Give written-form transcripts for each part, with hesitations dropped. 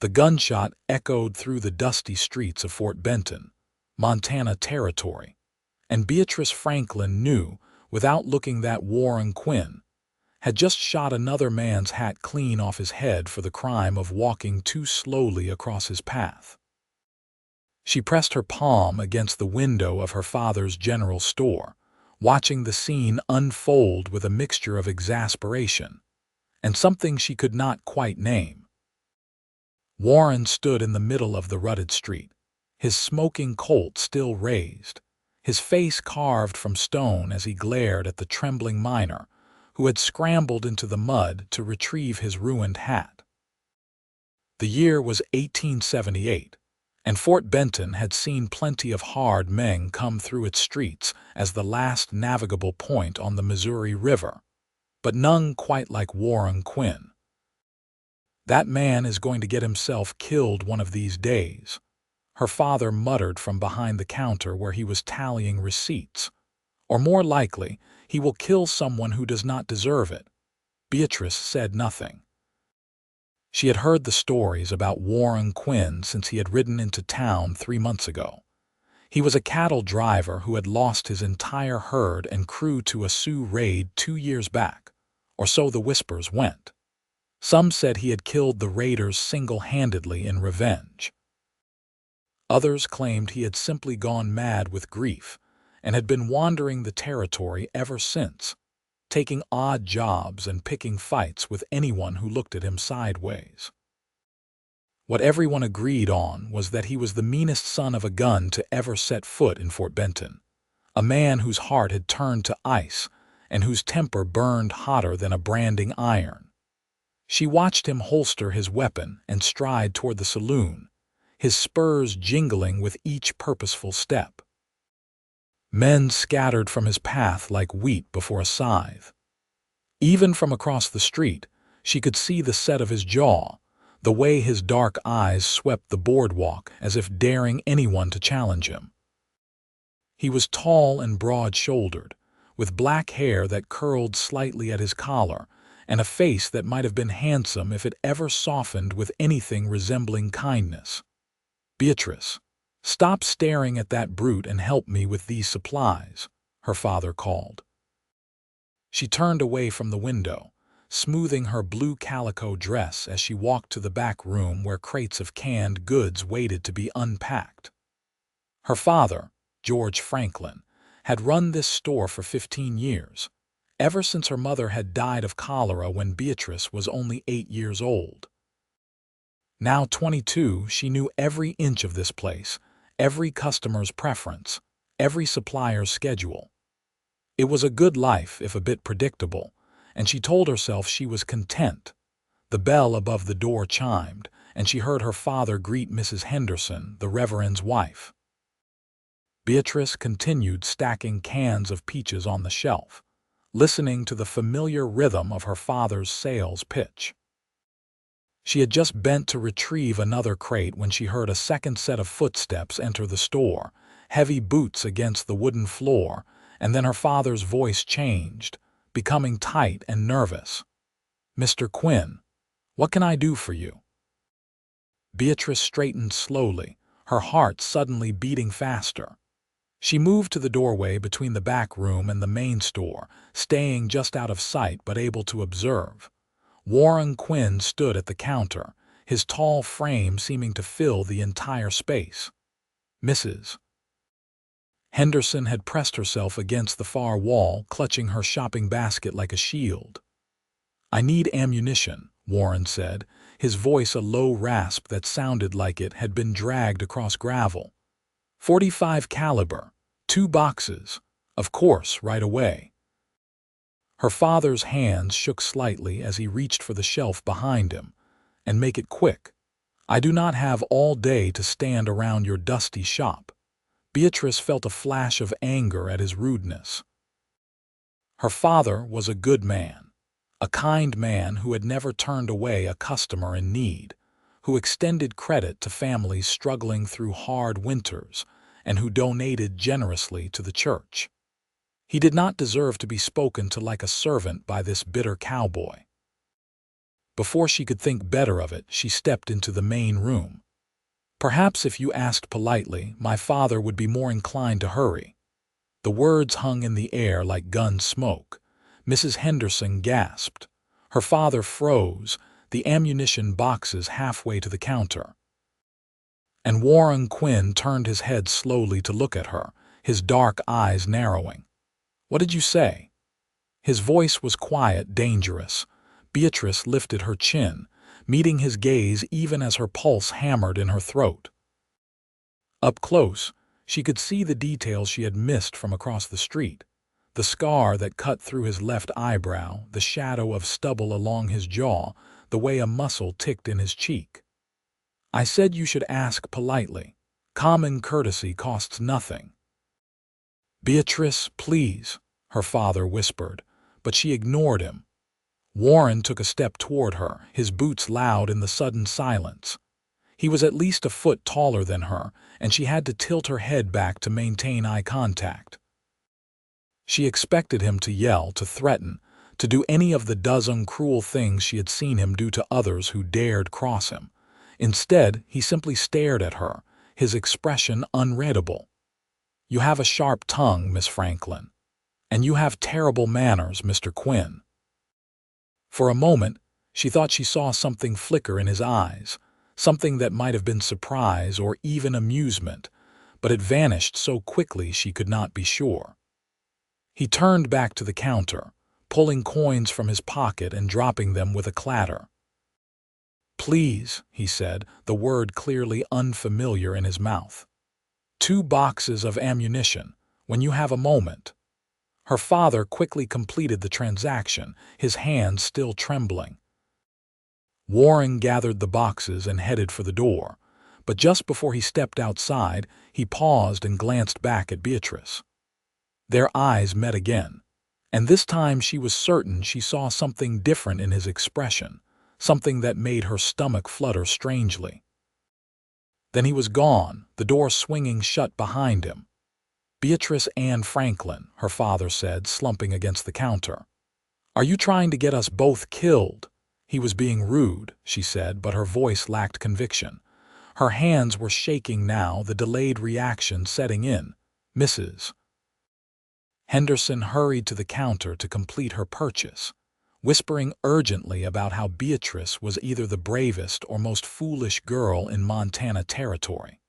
The gunshot echoed through the dusty streets of Fort Benton, Montana Territory, and Beatrice Franklin knew, without looking, that Warren Quinn had just shot another man's hat clean off his head for the crime of walking too slowly across his path. She pressed her palm against the window of her father's general store, watching the scene unfold with a mixture of exasperation and something she could not quite name. Warren stood in the middle of the rutted street, his smoking Colt still raised, his face carved from stone as he glared at the trembling miner who had scrambled into the mud to retrieve his ruined hat. The year was 1878, and Fort Benton had seen plenty of hard men come through its streets as the last navigable point on the Missouri River, but none quite like Warren Quinn. "That man is going to get himself killed one of these days," her father muttered from behind the counter where he was tallying receipts. "Or more likely, he will kill someone who does not deserve it." Beatrice said nothing. She had heard the stories about Warren Quinn since he had ridden into town 3 months ago. He was a cattle driver who had lost his entire herd and crew to a Sioux raid 2 years back, or so the whispers went. Some said he had killed the raiders single-handedly in revenge. Others claimed he had simply gone mad with grief and had been wandering the territory ever since, taking odd jobs and picking fights with anyone who looked at him sideways. What everyone agreed on was that he was the meanest son of a gun to ever set foot in Fort Benton, a man whose heart had turned to ice and whose temper burned hotter than a branding iron. She watched him holster his weapon and stride toward the saloon, his spurs jingling with each purposeful step. Men scattered from his path like wheat before a scythe. Even from across the street, she could see the set of his jaw, the way his dark eyes swept the boardwalk as if daring anyone to challenge him. He was tall and broad-shouldered, with black hair that curled slightly at his collar, and a face that might have been handsome if it ever softened with anything resembling kindness. "Beatrice, stop staring at that brute and help me with these supplies," her father called. She turned away from the window, smoothing her blue calico dress as she walked to the back room where crates of canned goods waited to be unpacked. Her father, George Franklin, had run this store for 15 years, ever since her mother had died of cholera when Beatrice was only 8 years old. Now 22, she knew every inch of this place, every customer's preference, every supplier's schedule. It was a good life, if a bit predictable, and she told herself she was content. The bell above the door chimed, and she heard her father greet Mrs. Henderson, the Reverend's wife. Beatrice continued stacking cans of peaches on the shelf, listening to the familiar rhythm of her father's sales pitch. She had just bent to retrieve another crate when she heard a second set of footsteps enter the store, heavy boots against the wooden floor, and then her father's voice changed, becoming tight and nervous. "Mr. Quinn, what can I do for you?" Beatrice straightened slowly, her heart suddenly beating faster. She moved to the doorway between the back room and the main store, staying just out of sight but able to observe. Warren Quinn stood at the counter, his tall frame seeming to fill the entire space. Mrs. Henderson had pressed herself against the far wall, clutching her shopping basket like a shield. "I need ammunition," Warren said, his voice a low rasp that sounded like it had been dragged across gravel. ".45 caliber, 2 boxes, of course, right away." Her father's hands shook slightly as he reached for the shelf behind him. "And make it quick. I do not have all day to stand around your dusty shop." Beatrice felt a flash of anger at his rudeness. Her father was a good man, a kind man who had never turned away a customer in need, who extended credit to families struggling through hard winters, and who donated generously to the church. He did not deserve to be spoken to like a servant by this bitter cowboy. Before she could think better of it, she stepped into the main room. "Perhaps if you asked politely, my father would be more inclined to hurry." The words hung in the air like gun smoke. Mrs. Henderson gasped. Her father froze, the ammunition boxes halfway to the counter. And Warren Quinn turned his head slowly to look at her, his dark eyes narrowing. "What did you say?" His voice was quiet, dangerous. Beatrice lifted her chin, meeting his gaze even as her pulse hammered in her throat. Up close, she could see the details she had missed from across the street. The scar that cut through his left eyebrow, the shadow of stubble along his jaw, the way a muscle ticked in his cheek. "I said you should ask politely. Common courtesy costs nothing." "Beatrice, please," her father whispered, but she ignored him. Warren took a step toward her, his boots loud in the sudden silence. He was at least a foot taller than her, and she had to tilt her head back to maintain eye contact. She expected him to yell, to threaten, to do any of the dozen cruel things she had seen him do to others who dared cross him. Instead, he simply stared at her, his expression unreadable. "You have a sharp tongue, Miss Franklin. And you have terrible manners, Mr. Quinn." For a moment, she thought she saw something flicker in his eyes, something that might have been surprise or even amusement, but it vanished so quickly she could not be sure. He turned back to the counter, pulling coins from his pocket and dropping them with a clatter. "Please," he said, the word clearly unfamiliar in his mouth. "2 boxes of ammunition, when you have a moment." Her father quickly completed the transaction, his hands still trembling. Warren gathered the boxes and headed for the door, but just before he stepped outside, he paused and glanced back at Beatrice. Their eyes met again, and this time she was certain she saw something different in his expression, something that made her stomach flutter strangely. Then he was gone, the door swinging shut behind him. "Beatrice Ann Franklin," her father said, slumping against the counter. "Are you trying to get us both killed?" He was being rude, she said, but her voice lacked conviction. Her hands were shaking now, the delayed reaction setting in. "Mrs. Henderson hurried to the counter to complete her purchase, whispering urgently about how Beatrice was either the bravest or most foolish girl in Montana territory.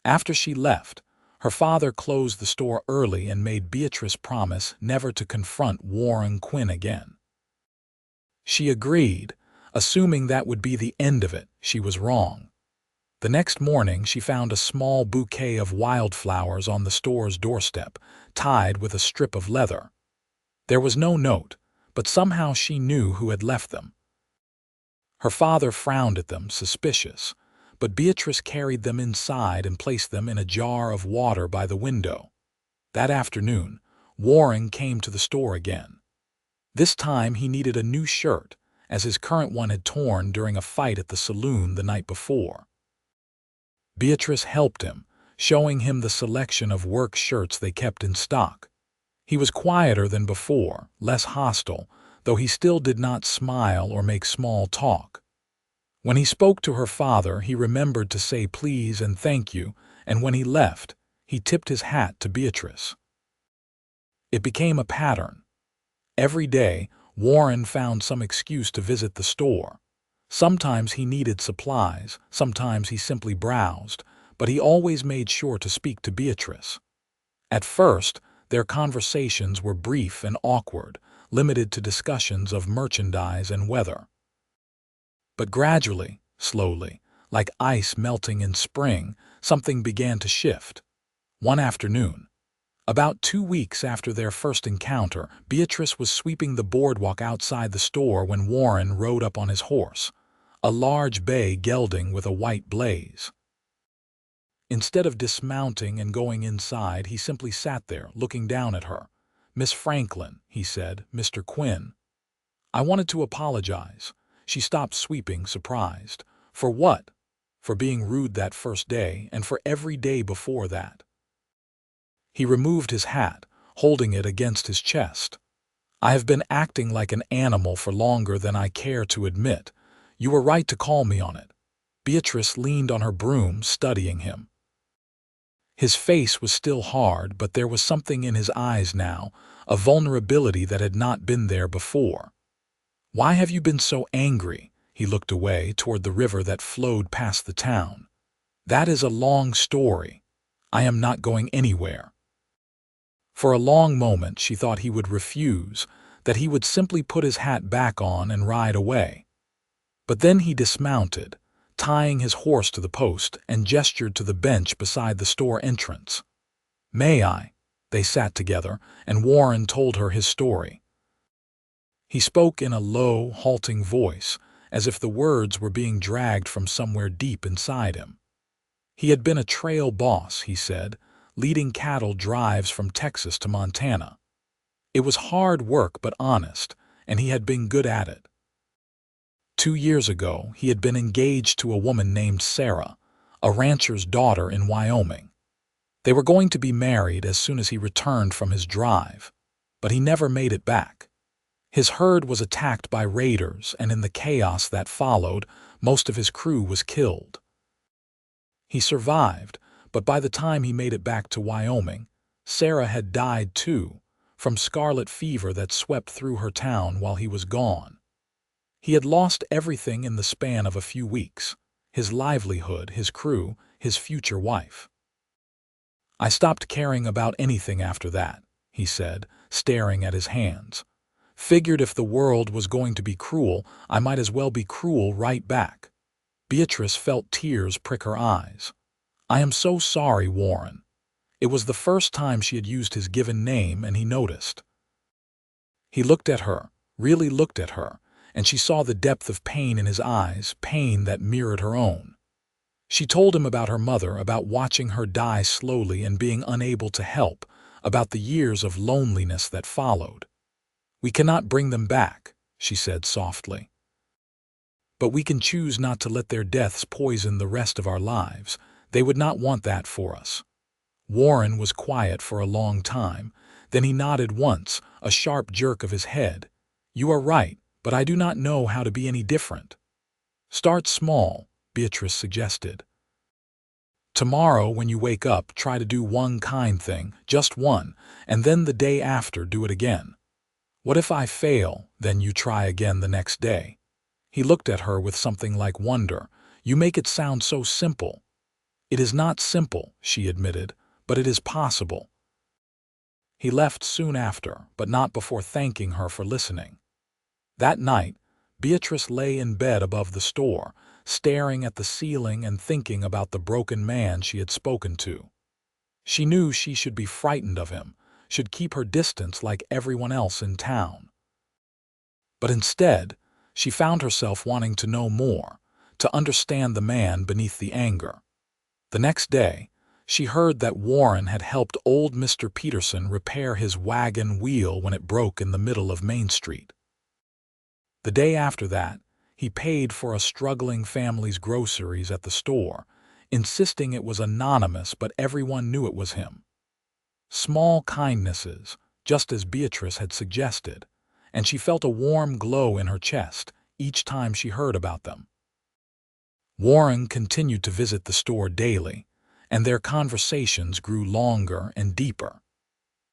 After she left, her father closed the store early and made Beatrice promise never to confront Warren Quinn again. She agreed, assuming that would be the end of it. She was wrong. The next morning she found a small bouquet of wildflowers on the store's doorstep, tied with a strip of leather. There was no note, but somehow she knew who had left them. Her father frowned at them, suspicious, but Beatrice carried them inside and placed them in a jar of water by the window. That afternoon, Warren came to the store again. This time he needed a new shirt, as his current one had torn during a fight at the saloon the night before. Beatrice helped him, showing him the selection of work shirts they kept in stock. He was quieter than before, less hostile, though he still did not smile or make small talk. When he spoke to her father, he remembered to say please and thank you, and when he left, he tipped his hat to Beatrice. It became a pattern. Every day, Warren found some excuse to visit the store. Sometimes he needed supplies, sometimes he simply browsed, but he always made sure to speak to Beatrice. At first, their conversations were brief and awkward, limited to discussions of merchandise and weather. But gradually, slowly, like ice melting in spring, something began to shift. One afternoon, about 2 weeks after their first encounter, Beatrice was sweeping the boardwalk outside the store when Warren rode up on his horse, a large bay gelding with a white blaze. Instead of dismounting and going inside, he simply sat there, looking down at her. "Miss Franklin," he said, "Mr. Quinn. I wanted to apologize." She stopped sweeping, surprised. "For what?" "For being rude that first day, and for every day before that." He removed his hat, holding it against his chest. I have been acting like an animal for longer than I care to admit. You were right to call me on it." Beatrice leaned on her broom, studying him. His face was still hard, but there was something in his eyes now, a vulnerability that had not been there before. "Why have you been so angry?" He looked away toward the river that flowed past the town. "That is a long story. I am not going anywhere." For a long moment she thought he would refuse, that he would simply put his hat back on and ride away. But then he dismounted, tying his horse to the post, and gestured to the bench beside the store entrance. "May I?" They sat together, and Warren told her his story. He spoke in a low, halting voice, as if the words were being dragged from somewhere deep inside him. He had been a trail boss, he said, leading cattle drives from Texas to Montana. It was hard work but honest, and he had been good at it. 2 years ago, he had been engaged to a woman named Sarah, a rancher's daughter in Wyoming. They were going to be married as soon as he returned from his drive, but he never made it back. His herd was attacked by raiders, and in the chaos that followed, most of his crew was killed. He survived, but by the time he made it back to Wyoming, Sarah had died too, from scarlet fever that swept through her town while he was gone. He had lost everything in the span of a few weeks: his livelihood, his crew, his future wife. "I stopped caring about anything after that," he said, staring at his hands. "Figured if the world was going to be cruel, I might as well be cruel right back." Beatrice felt tears prick her eyes. "I am so sorry, Warren." It was the first time she had used his given name, and he noticed. He looked at her, really looked at her, and she saw the depth of pain in his eyes, pain that mirrored her own. She told him about her mother, about watching her die slowly and being unable to help, about the years of loneliness that followed. "We cannot bring them back," she said softly. "But we can choose not to let their deaths poison the rest of our lives. They would not want that for us." Warren was quiet for a long time. Then he nodded once, a sharp jerk of his head. "You are right, but I do not know how to be any different." "Start small," Beatrice suggested. "Tomorrow when you wake up, try to do one kind thing, just one, and then the day after do it again. What if I fail? Then you try again the next day." He looked at her with something like wonder. "You make it sound so simple." "It is not simple," she admitted, "but it is possible." He left soon after, but not before thanking her for listening. That night, Beatrice lay in bed above the store, staring at the ceiling and thinking about the broken man she had spoken to. She knew she should be frightened of him, should keep her distance like everyone else in town. But instead, she found herself wanting to know more, to understand the man beneath the anger. The next day, she heard that Warren had helped old Mr. Peterson repair his wagon wheel when it broke in the middle of Main Street. The day after that, he paid for a struggling family's groceries at the store, insisting it was anonymous, but everyone knew it was him. Small kindnesses, just as Beatrice had suggested, and she felt a warm glow in her chest each time she heard about them. Warren continued to visit the store daily, and their conversations grew longer and deeper.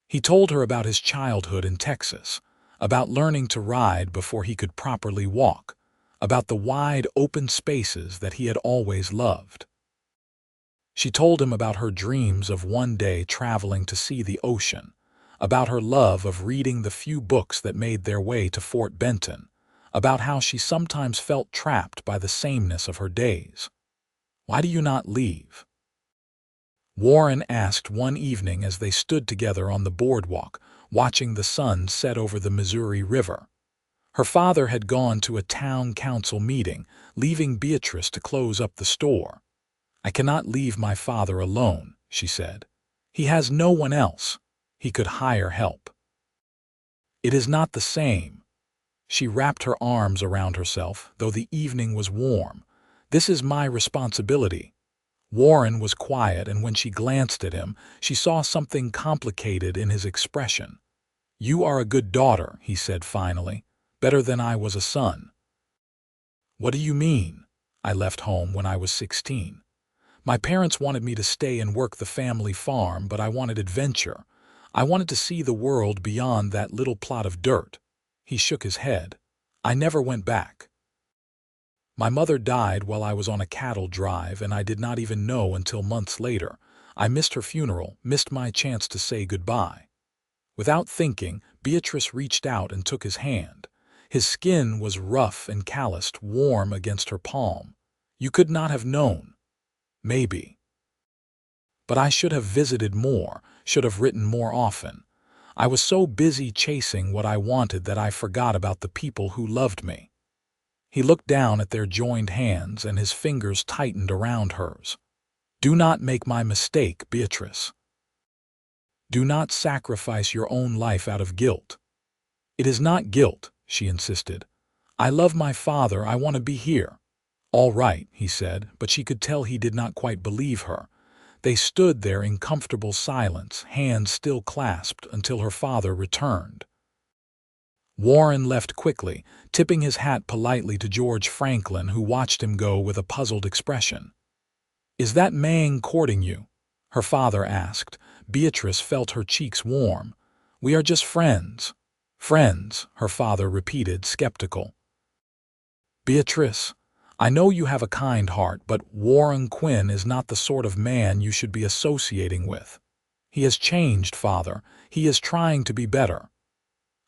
He told her about his childhood in Texas, about learning to ride before he could properly walk, about the wide open spaces that he had always loved. She told him about her dreams of one day traveling to see the ocean, about her love of reading the few books that made their way to Fort Benton, about how she sometimes felt trapped by the sameness of her days. "Why do you not leave?" Warren asked one evening as they stood together on the boardwalk, watching the sun set over the Missouri River. Her father had gone to a town council meeting, leaving Beatrice to close up the store. "I cannot leave my father alone," she said. "He has no one else. He could hire help." "It is not the same." She wrapped her arms around herself, though the evening was warm. "This is my responsibility." Warren was quiet, and when she glanced at him, she saw something complicated in his expression. "You are a good daughter," he said finally. "Better than I was a son." "What do you mean?" "I left home when I was 16. My parents wanted me to stay and work the family farm, but I wanted adventure. I wanted to see the world beyond that little plot of dirt." He shook his head. "I never went back. My mother died while I was on a cattle drive, and I did not even know until months later. I missed her funeral, missed my chance to say goodbye." Without thinking, Beatrice reached out and took his hand. His skin was rough and calloused, warm against her palm. "You could not have known." "Maybe. But I should have visited more, should have written more often. I was so busy chasing what I wanted that I forgot about the people who loved me." He looked down at their joined hands, and his fingers tightened around hers. "Do not make my mistake, Beatrice. Do not sacrifice your own life out of guilt." "It is not guilt," she insisted. "I love my father. I want to be here." "All right," he said, but she could tell he did not quite believe her. They stood there in comfortable silence, hands still clasped, until her father returned. Warren left quickly, tipping his hat politely to George Franklin, who watched him go with a puzzled expression. "Is that Mang courting you?" her father asked. Beatrice felt her cheeks warm. "We are just friends." "Friends," her father repeated, skeptical. "Beatrice, I know you have a kind heart, but Warren Quinn is not the sort of man you should be associating with. He has changed, father. He is trying to be better."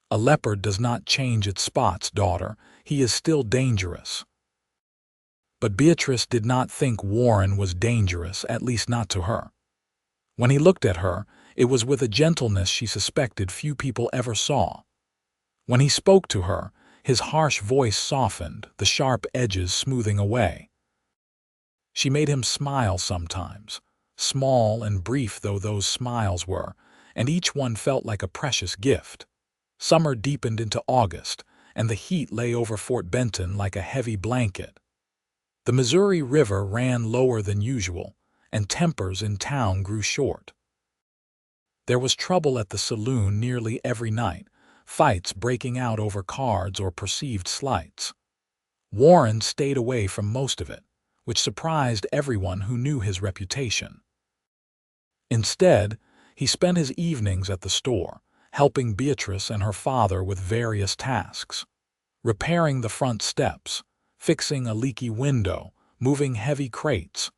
"A leopard does not change its spots, daughter. He is still dangerous." But Beatrice did not think Warren was dangerous, at least not to her. When he looked at her, it was with a gentleness she suspected few people ever saw. When he spoke to her, his harsh voice softened, the sharp edges smoothing away. She made him smile sometimes, small and brief though those smiles were, and each one felt like a precious gift. Summer deepened into August, and the heat lay over Fort Benton like a heavy blanket. The Missouri River ran lower than usual, and tempers in town grew short. There was trouble at the saloon nearly every night, fights breaking out over cards or perceived slights. Warren stayed away from most of it, which surprised everyone who knew his reputation. Instead, he spent his evenings at the store, helping Beatrice and her father with various tasks. Repairing the front steps, fixing a leaky window, moving heavy crates.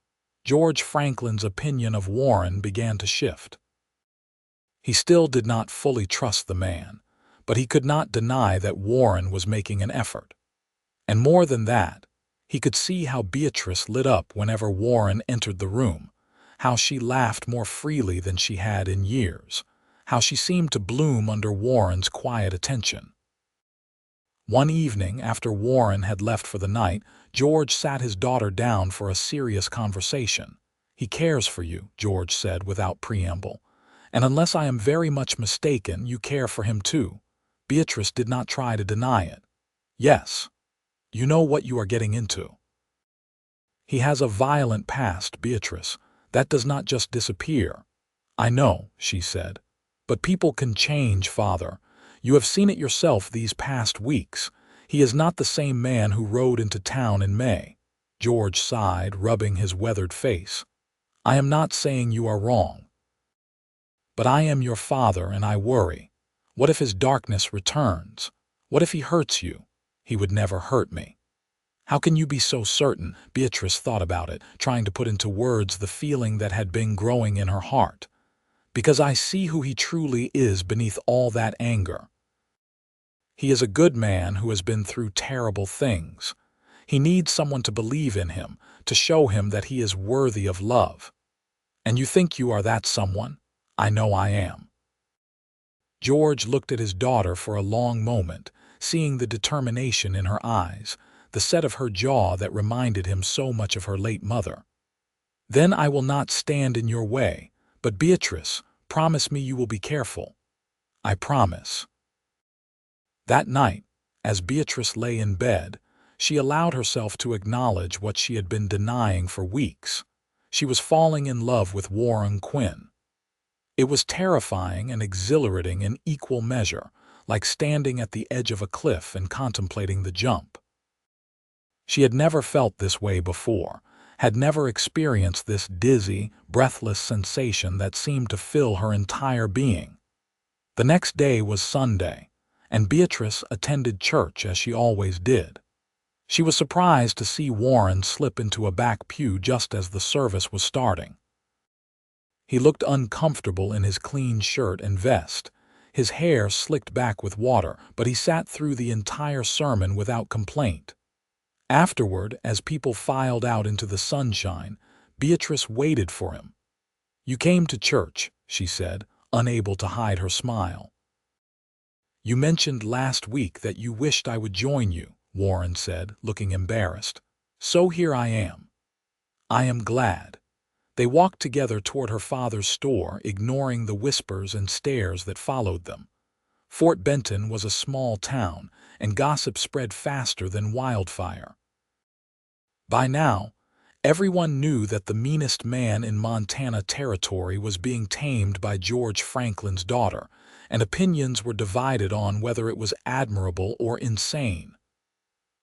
George Franklin's opinion of Warren began to shift. He still did not fully trust the man, but he could not deny that Warren was making an effort. And more than that, he could see how Beatrice lit up whenever Warren entered the room, how she laughed more freely than she had in years, how she seemed to bloom under Warren's quiet attention. One evening, after Warren had left for the night, George sat his daughter down for a serious conversation. "He cares for you," George said without preamble. "And unless I am very much mistaken, you care for him too." Beatrice did not try to deny it. "Yes. You know what you are getting into." "He has a violent past, Beatrice. That does not just disappear." "I know," she said. "But people can change, father. You have seen it yourself these past weeks. He is not the same man who rode into town in May." George sighed, rubbing his weathered face. "I am not saying you are wrong. But I am your father, and I worry. What if his darkness returns? What if he hurts you?" "He would never hurt me." "How can you be so certain?" Beatrice thought about it, trying to put into words the feeling that had been growing in her heart. "Because I see who he truly is beneath all that anger. He is a good man who has been through terrible things. He needs someone to believe in him, to show him that he is worthy of love. And you think you are that someone? I know I am." George looked at his daughter for a long moment, seeing the determination in her eyes, the set of her jaw that reminded him so much of her late mother. "Then I will not stand in your way, but Beatrice, promise me you will be careful." "I promise." That night, as Beatrice lay in bed, she allowed herself to acknowledge what she had been denying for weeks. She was falling in love with Warren Quinn. It was terrifying and exhilarating in equal measure, like standing at the edge of a cliff and contemplating the jump. She had never felt this way before, had never experienced this dizzy, breathless sensation that seemed to fill her entire being. The next day was Sunday, and Beatrice attended church as she always did. She was surprised to see Warren slip into a back pew just as the service was starting. He looked uncomfortable in his clean shirt and vest, his hair slicked back with water, but he sat through the entire sermon without complaint. Afterward, as people filed out into the sunshine, Beatrice waited for him. "You came to church," she said, unable to hide her smile. "You mentioned last week that you wished I would join you," Warren said, looking embarrassed. "So here I am." "I am glad." They walked together toward her father's store, ignoring the whispers and stares that followed them. Fort Benton was a small town, and gossip spread faster than wildfire. By now, everyone knew that the meanest man in Montana Territory was being tamed by George Franklin's daughter, and opinions were divided on whether it was admirable or insane.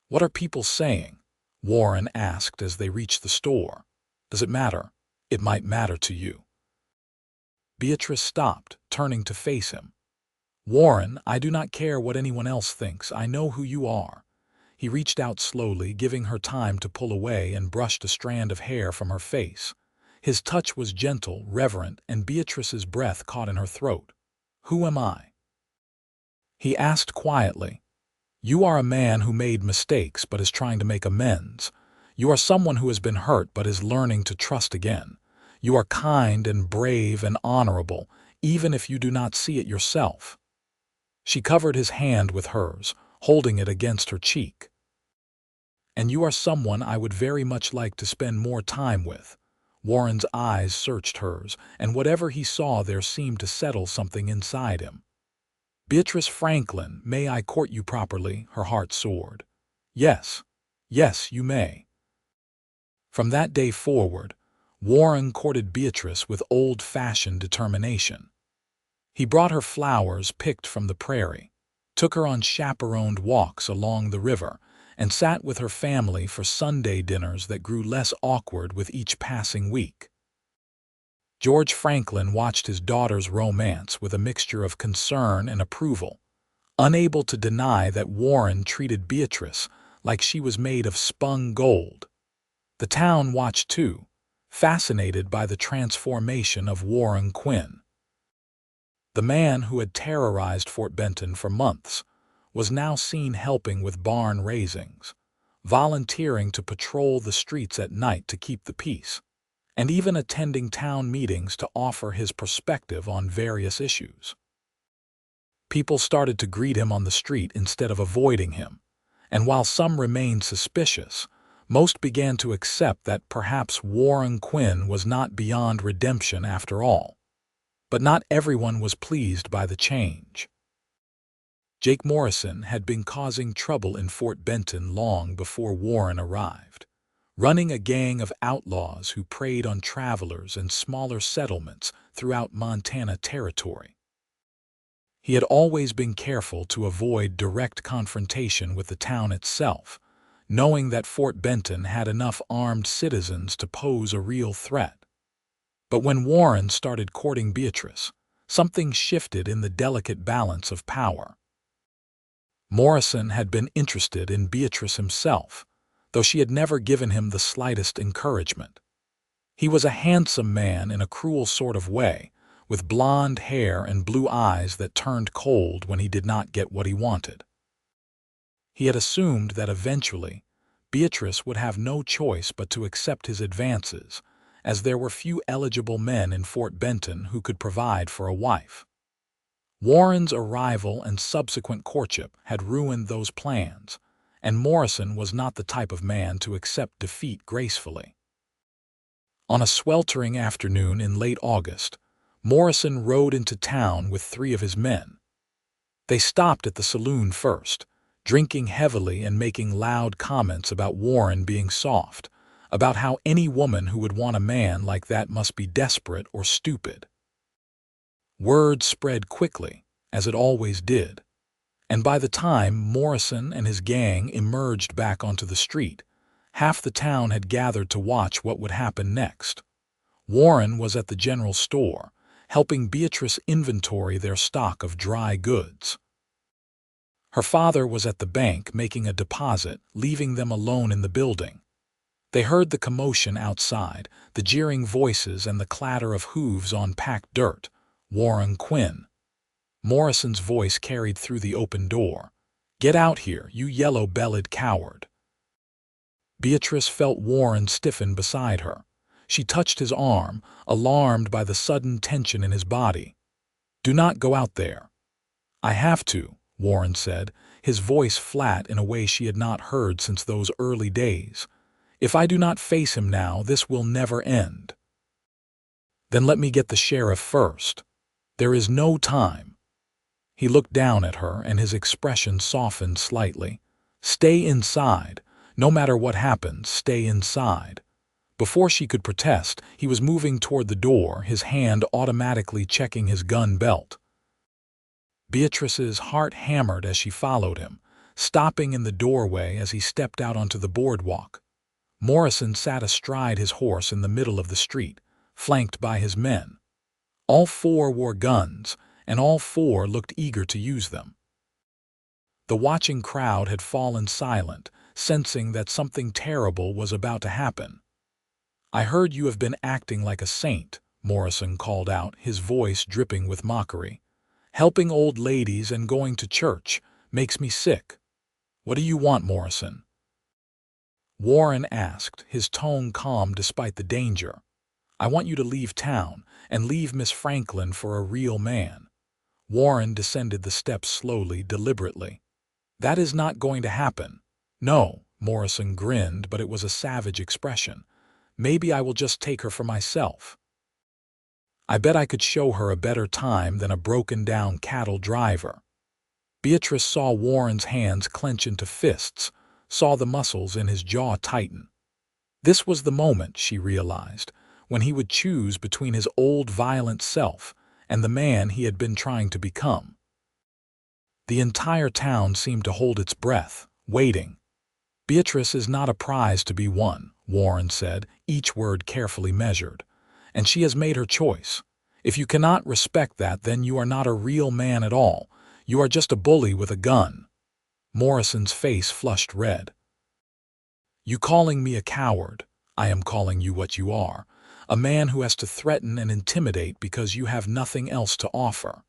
"What are people saying?" Warren asked as they reached the store. "Does it matter? It might matter to you." Beatrice stopped, turning to face him. "Warren, I do not care what anyone else thinks. I know who you are." He reached out slowly, giving her time to pull away, and brushed a strand of hair from her face. His touch was gentle, reverent, and Beatrice's breath caught in her throat. "Who am I?" he asked quietly. "You are a man who made mistakes but is trying to make amends. You are someone who has been hurt but is learning to trust again. You are kind and brave and honorable, even if you do not see it yourself." She covered his hand with hers, holding it against her cheek. "And you are someone I would very much like to spend more time with." Warren's eyes searched hers, and whatever he saw there seemed to settle something inside him. "Beatrice Franklin, may I court you properly?" Her heart soared. "Yes, yes, you may." From that day forward, Warren courted Beatrice with old-fashioned determination. He brought her flowers picked from the prairie, took her on chaperoned walks along the river, and sat with her family for Sunday dinners that grew less awkward with each passing week. George Franklin watched his daughter's romance with a mixture of concern and approval, unable to deny that Warren treated Beatrice like she was made of spun gold. The town watched too, fascinated by the transformation of Warren Quinn. The man who had terrorized Fort Benton for months was now seen helping with barn raisings, volunteering to patrol the streets at night to keep the peace, and even attending town meetings to offer his perspective on various issues. People started to greet him on the street instead of avoiding him, and while some remained suspicious, most began to accept that perhaps Warren Quinn was not beyond redemption after all. But not everyone was pleased by the change. Jake Morrison had been causing trouble in Fort Benton long before Warren arrived, running a gang of outlaws who preyed on travelers and smaller settlements throughout Montana Territory. He had always been careful to avoid direct confrontation with the town itself, knowing that Fort Benton had enough armed citizens to pose a real threat. But when Warren started courting Beatrice, something shifted in the delicate balance of power. Morrison had been interested in Beatrice himself, though she had never given him the slightest encouragement. He was a handsome man in a cruel sort of way, with blonde hair and blue eyes that turned cold when he did not get what he wanted. He had assumed that eventually Beatrice would have no choice but to accept his advances, as there were few eligible men in Fort Benton who could provide for a wife. Warren's arrival and subsequent courtship had ruined those plans, and Morrison was not the type of man to accept defeat gracefully. On a sweltering afternoon in late August, Morrison rode into town with 3 of his men. They stopped at the saloon first, drinking heavily and making loud comments about Warren being soft, about how any woman who would want a man like that must be desperate or stupid. Word spread quickly, as it always did, and by the time Morrison and his gang emerged back onto the street, half the town had gathered to watch what would happen next. Warren was at the general store, helping Beatrice inventory their stock of dry goods. Her father was at the bank making a deposit, leaving them alone in the building. They heard the commotion outside, the jeering voices and the clatter of hooves on packed dirt. Warren Quinn. Morrison's voice carried through the open door. "Get out here, you yellow-bellied coward." Beatrice felt Warren stiffen beside her. She touched his arm, alarmed by the sudden tension in his body. "Do not go out there." "I have to," Warren said, his voice flat in a way she had not heard since those early days. "If I do not face him now, this will never end." "Then let me get the sheriff first. There is no time." He looked down at her, and his expression softened slightly. "Stay inside. No matter what happens, stay inside." Before she could protest, he was moving toward the door, his hand automatically checking his gun belt. Beatrice's heart hammered as she followed him, stopping in the doorway as he stepped out onto the boardwalk. Morrison sat astride his horse in the middle of the street, flanked by his men. All four wore guns, and all four looked eager to use them. The watching crowd had fallen silent, sensing that something terrible was about to happen. "I heard you have been acting like a saint," Morrison called out, his voice dripping with mockery. "Helping old ladies and going to church makes me sick. What do you want, Morrison?" Warren asked, his tone calm despite the danger. "I want you to leave town and leave Miss Franklin for a real man." Warren descended the steps slowly, deliberately. "That is not going to happen." "No," Morrison grinned, but it was a savage expression. "Maybe I will just take her for myself. I bet I could show her a better time than a broken-down cattle driver." Beatrice saw Warren's hands clench into fists, saw the muscles in his jaw tighten. This was the moment, she realized, when he would choose between his old violent self and the man he had been trying to become. The entire town seemed to hold its breath, waiting. "Beatrice is not a prize to be won," Warren said, each word carefully measured. "And she has made her choice. If you cannot respect that, then you are not a real man at all. You are just a bully with a gun." Morrison's face flushed red. "You calling me a coward? I am calling you what you are, a man who has to threaten and intimidate because you have nothing else to offer."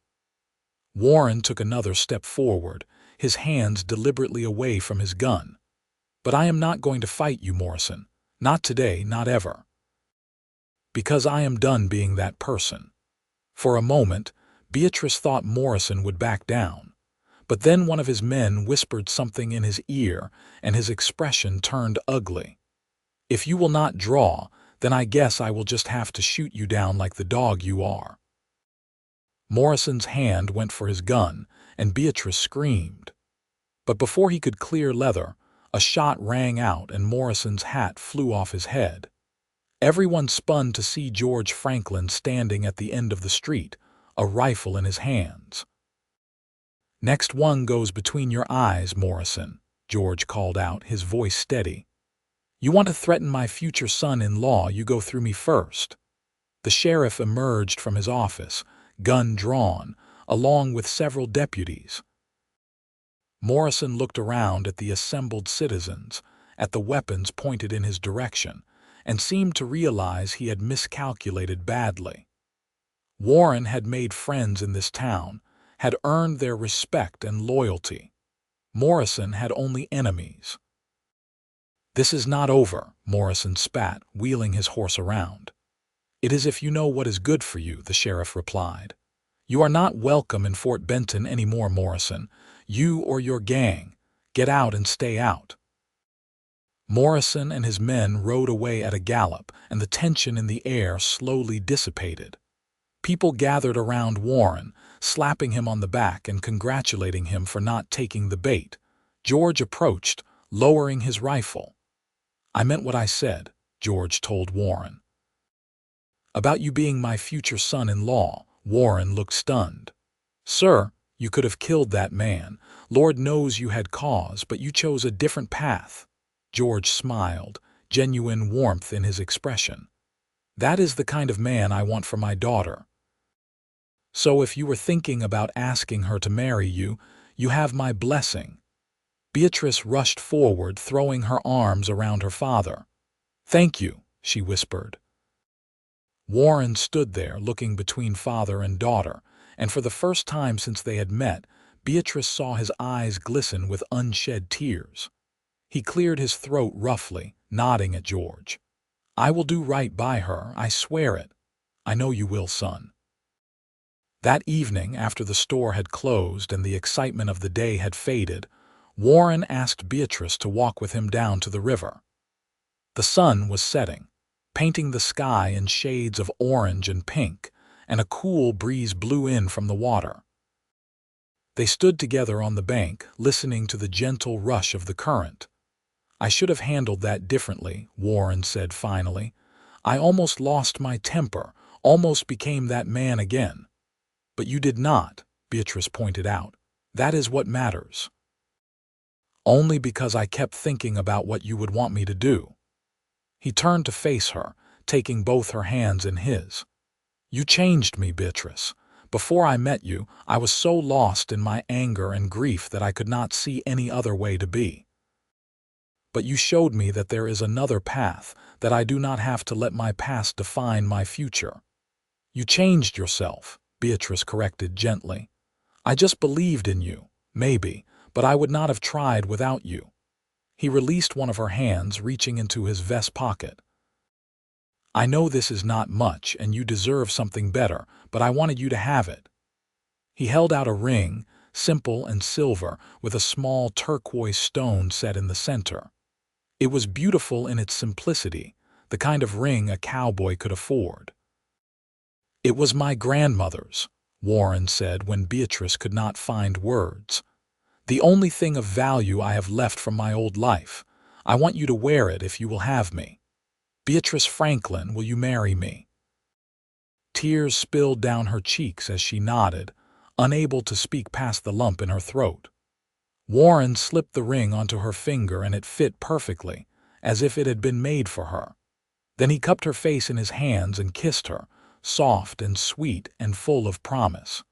Warren took another step forward, his hands deliberately away from his gun. "But I am not going to fight you, Morrison. Not today, not ever. Because I am done being that person." For a moment, Beatrice thought Morrison would back down. But then one of his men whispered something in his ear, and his expression turned ugly. "If you will not draw, then I guess I will just have to shoot you down like the dog you are." Morrison's hand went for his gun, and Beatrice screamed. But before he could clear leather, a shot rang out and Morrison's hat flew off his head. Everyone spun to see George Franklin standing at the end of the street, a rifle in his hands. "Next one goes between your eyes, Morrison," George called out, his voice steady. "You want to threaten my future son-in-law, you go through me first." The sheriff emerged from his office, gun drawn, along with several deputies. Morrison looked around at the assembled citizens, at the weapons pointed in his direction, and seemed to realize he had miscalculated badly. Warren had made friends in this town, had earned their respect and loyalty. Morrison had only enemies. "This is not over," Morrison spat, wheeling his horse around. "It is if you know what is good for you," the sheriff replied. "You are not welcome in Fort Benton anymore, Morrison. You or your gang. Get out and stay out." Morrison and his men rode away at a gallop, and the tension in the air slowly dissipated. People gathered around Warren, slapping him on the back and congratulating him for not taking the bait. George approached, lowering his rifle. "I meant what I said," George told Warren. "About you being my future son-in-law," Warren looked stunned. "Sir, you could have killed that man. Lord knows you had cause, but you chose a different path." George smiled, genuine warmth in his expression. "That is the kind of man I want for my daughter. So if you were thinking about asking her to marry you, you have my blessing." Beatrice rushed forward, throwing her arms around her father. "Thank you," she whispered. Warren stood there, looking between father and daughter, and for the first time since they had met, Beatrice saw his eyes glisten with unshed tears. He cleared his throat roughly, nodding at George. "I will do right by her, I swear it." "I know you will, son." That evening, after the store had closed and the excitement of the day had faded, Warren asked Beatrice to walk with him down to the river. The sun was setting, painting the sky in shades of orange and pink, and a cool breeze blew in from the water. They stood together on the bank, listening to the gentle rush of the current. "I should have handled that differently," Warren said finally. "I almost lost my temper, almost became that man again." "But you did not," Beatrice pointed out. "That is what matters." "Only because I kept thinking about what you would want me to do." He turned to face her, taking both her hands in his. "You changed me, Beatrice. Before I met you, I was so lost in my anger and grief that I could not see any other way to be. But you showed me that there is another path, that I do not have to let my past define my future." "You changed yourself," Beatrice corrected gently. "I just believed in you, maybe, but I would not have tried without you." He released one of her hands, reaching into his vest pocket. "I know this is not much and you deserve something better, but I wanted you to have it." He held out a ring, simple and silver, with a small turquoise stone set in the center. It was beautiful in its simplicity, the kind of ring a cowboy could afford. "It was my grandmother's," Warren said when Beatrice could not find words. "The only thing of value I have left from my old life. I want you to wear it if you will have me. Beatrice Franklin, will you marry me?" Tears spilled down her cheeks as she nodded, unable to speak past the lump in her throat. Warren slipped the ring onto her finger and it fit perfectly, as if it had been made for her. Then he cupped her face in his hands and kissed her, soft and sweet and full of promise.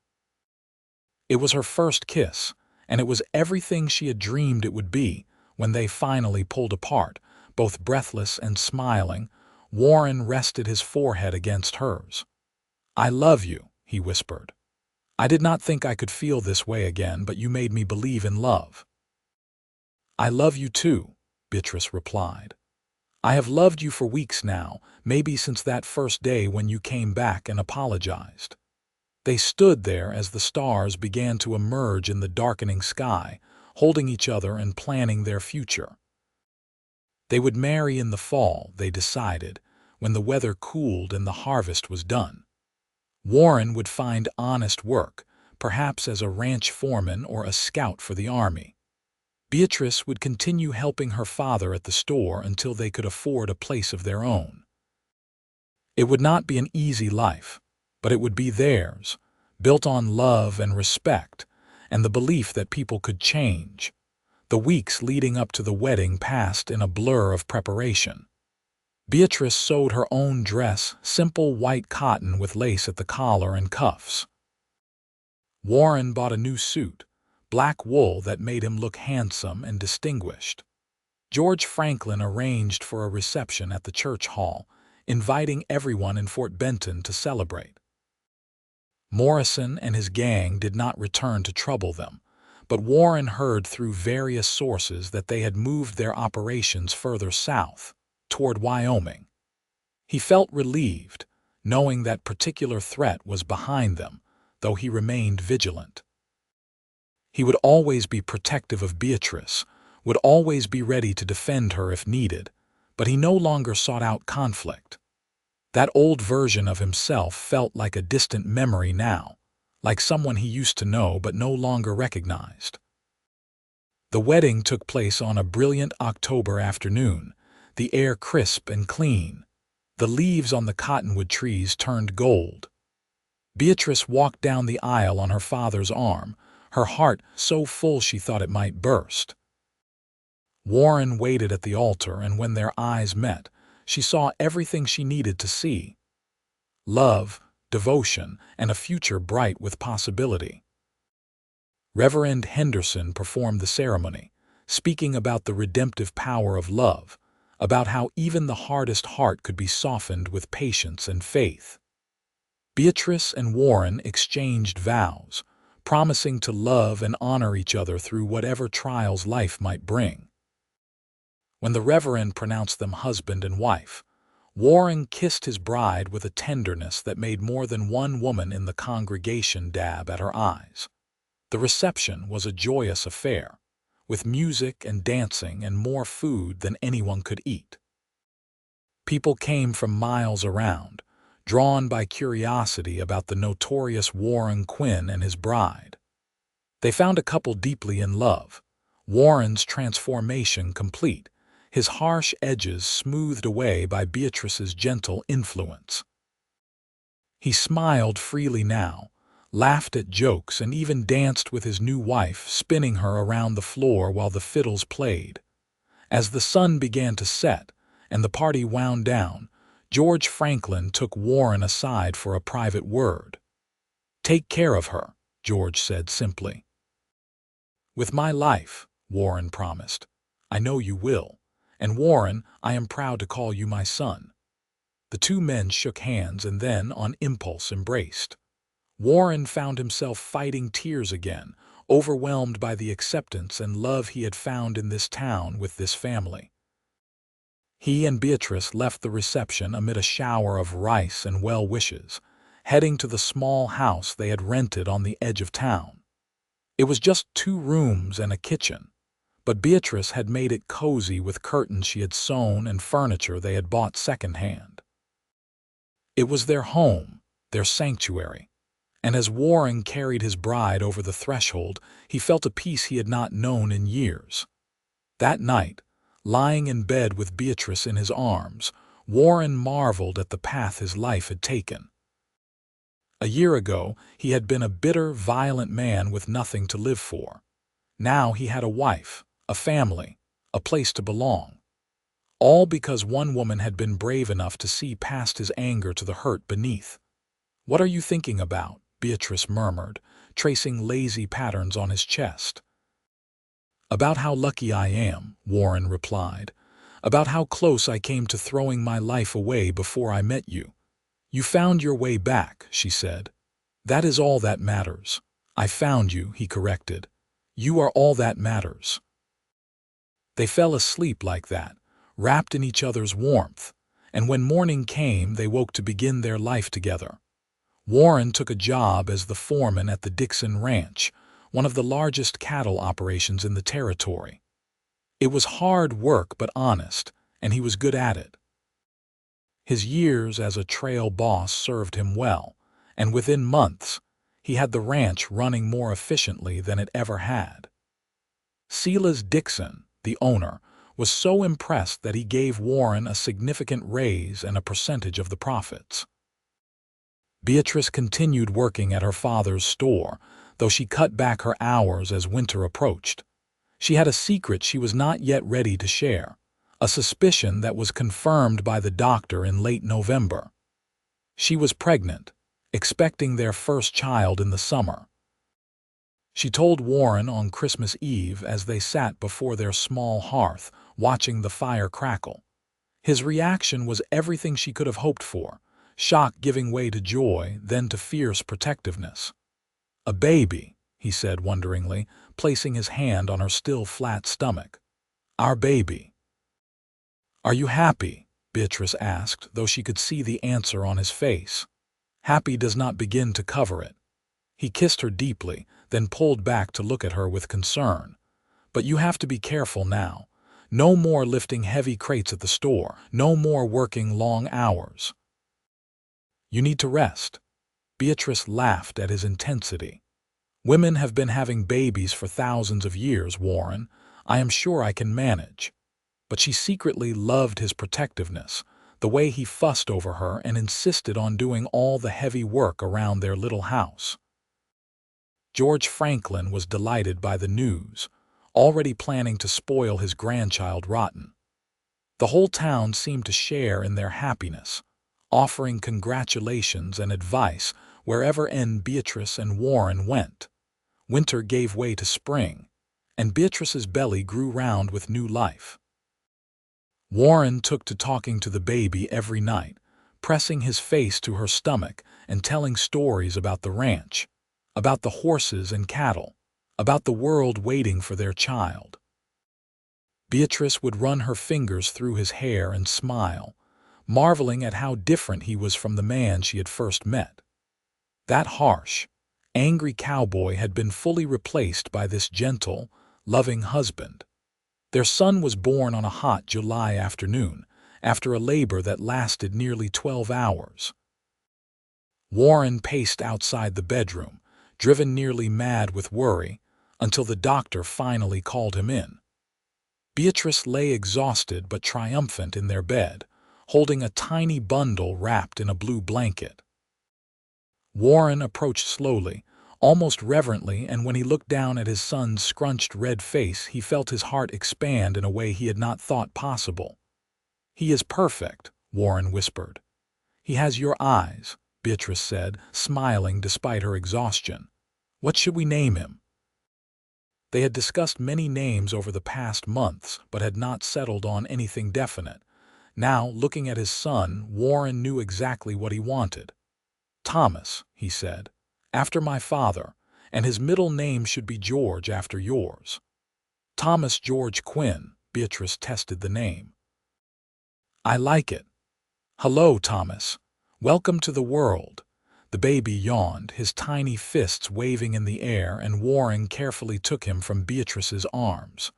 It was her first kiss, and it was everything she had dreamed it would be. When they finally pulled apart, both breathless and smiling, Warren rested his forehead against hers. "I love you," he whispered. "I did not think I could feel this way again, but you made me believe in love." "I love you too," Beatrice replied. "I have loved you for weeks now, maybe since that first day when you came back and apologized." They stood there as the stars began to emerge in the darkening sky, holding each other and planning their future. They would marry in the fall, they decided, when the weather cooled and the harvest was done. Warren would find honest work, perhaps as a ranch foreman or a scout for the army. Beatrice would continue helping her father at the store until they could afford a place of their own. It would not be an easy life, but it would be theirs, built on love and respect, and the belief that people could change. The weeks leading up to the wedding passed in a blur of preparation. Beatrice sewed her own dress, simple white cotton with lace at the collar and cuffs. Warren bought a new suit, black wool that made him look handsome and distinguished. George Franklin arranged for a reception at the church hall, inviting everyone in Fort Benton to celebrate. Morrison and his gang did not return to trouble them, but Warren heard through various sources that they had moved their operations further south, toward Wyoming. He felt relieved, knowing that particular threat was behind them, though he remained vigilant. He would always be protective of Beatrice, would always be ready to defend her if needed, but he no longer sought out conflict. That old version of himself felt like a distant memory now, like someone he used to know but no longer recognized. The wedding took place on a brilliant October afternoon, the air crisp and clean. The leaves on the cottonwood trees turned gold. Beatrice walked down the aisle on her father's arm, her heart so full she thought it might burst. Warren waited at the altar, and when their eyes met, she saw everything she needed to see: love, devotion, and a future bright with possibility. Reverend Henderson performed the ceremony, speaking about the redemptive power of love, about how even the hardest heart could be softened with patience and faith. Beatrice and Warren exchanged vows, promising to love and honor each other through whatever trials life might bring. When the Reverend pronounced them husband and wife, Warren kissed his bride with a tenderness that made more than one woman in the congregation dab at her eyes. The reception was a joyous affair, with music and dancing and more food than anyone could eat. People came from miles around, drawn by curiosity about the notorious Warren Quinn and his bride. They found a couple deeply in love, Warren's transformation complete, his harsh edges smoothed away by Beatrice's gentle influence. He smiled freely now, laughed at jokes, and even danced with his new wife, spinning her around the floor while the fiddles played. As the sun began to set and the party wound down, George Franklin took Warren aside for a private word. "Take care of her," George said simply. "With my life," Warren promised. "I know you will. And Warren, I am proud to call you my son." The two men shook hands and then, on impulse, embraced. Warren found himself fighting tears again, overwhelmed by the acceptance and love he had found in this town with this family. He and Beatrice left the reception amid a shower of rice and well wishes, heading to the small house they had rented on the edge of town. It was just 2 rooms and a kitchen, but Beatrice had made it cozy with curtains she had sewn and furniture they had bought secondhand. It was their home, their sanctuary, and as Warren carried his bride over the threshold, he felt a peace he had not known in years. That night, lying in bed with Beatrice in his arms, Warren marveled at the path his life had taken. A year ago, he had been a bitter, violent man with nothing to live for. Now he had a wife, a family, a place to belong. All because one woman had been brave enough to see past his anger to the hurt beneath. "What are you thinking about?" Beatrice murmured, tracing lazy patterns on his chest. "About how lucky I am," Warren replied. "About how close I came to throwing my life away before I met you." "You found your way back," she said. "That is all that matters." "I found you," he corrected. "You are all that matters." They fell asleep like that, wrapped in each other's warmth, and when morning came, they woke to begin their life together. Warren took a job as the foreman at the Dixon Ranch, one of the largest cattle operations in the territory. It was hard work but honest, and he was good at it. His years as a trail boss served him well, and within months, he had the ranch running more efficiently than it ever had. Silas Dixon, the owner, was so impressed that he gave Warren a significant raise and a percentage of the profits. Beatrice continued working at her father's store, though she cut back her hours as winter approached. She had a secret she was not yet ready to share, a suspicion that was confirmed by the doctor in late November. She was pregnant, expecting their first child in the summer. She told Warren on Christmas Eve as they sat before their small hearth, watching the fire crackle. His reaction was everything she could have hoped for, shock giving way to joy, then to fierce protectiveness. "A baby," he said wonderingly, placing his hand on her still flat stomach. "Our baby." "Are you happy?" Beatrice asked, though she could see the answer on his face. Happy does not begin to cover it. He kissed her deeply, then pulled back to look at her with concern. "But you have to be careful now. No more lifting heavy crates at the store, no more working long hours. You need to rest." Beatrice laughed at his intensity. "Women have been having babies for thousands of years, Warren. I am sure I can manage." But she secretly loved his protectiveness, the way he fussed over her and insisted on doing all the heavy work around their little house. George Franklin was delighted by the news, already planning to spoil his grandchild rotten. The whole town seemed to share in their happiness, offering congratulations and advice wherever Beatrice and Warren went. Winter gave way to spring, and Beatrice's belly grew round with new life. Warren took to talking to the baby every night, pressing his face to her stomach and telling stories about the ranch, about the horses and cattle, about the world waiting for their child. Beatrice would run her fingers through his hair and smile, marveling at how different he was from the man she had first met. That harsh, angry cowboy had been fully replaced by this gentle, loving husband. Their son was born on a hot July afternoon, after a labor that lasted nearly 12 hours. Warren paced outside the bedroom, driven nearly mad with worry, until the doctor finally called him in. Beatrice lay exhausted but triumphant in their bed, holding a tiny bundle wrapped in a blue blanket. Warren approached slowly, almost reverently, and when he looked down at his son's scrunched red face, he felt his heart expand in a way he had not thought possible. "He is perfect," Warren whispered. "He has your eyes," Beatrice said, smiling despite her exhaustion. "What should we name him?" They had discussed many names over the past months, but had not settled on anything definite. Now, looking at his son, Warren knew exactly what he wanted. "Thomas," he said, "after my father, and his middle name should be George after yours." "Thomas George Quinn," Beatrice tested the name. "I like it. Hello, Thomas. Welcome to the world." The baby yawned, his tiny fists waving in the air, and Warren carefully took him from Beatrice's arms.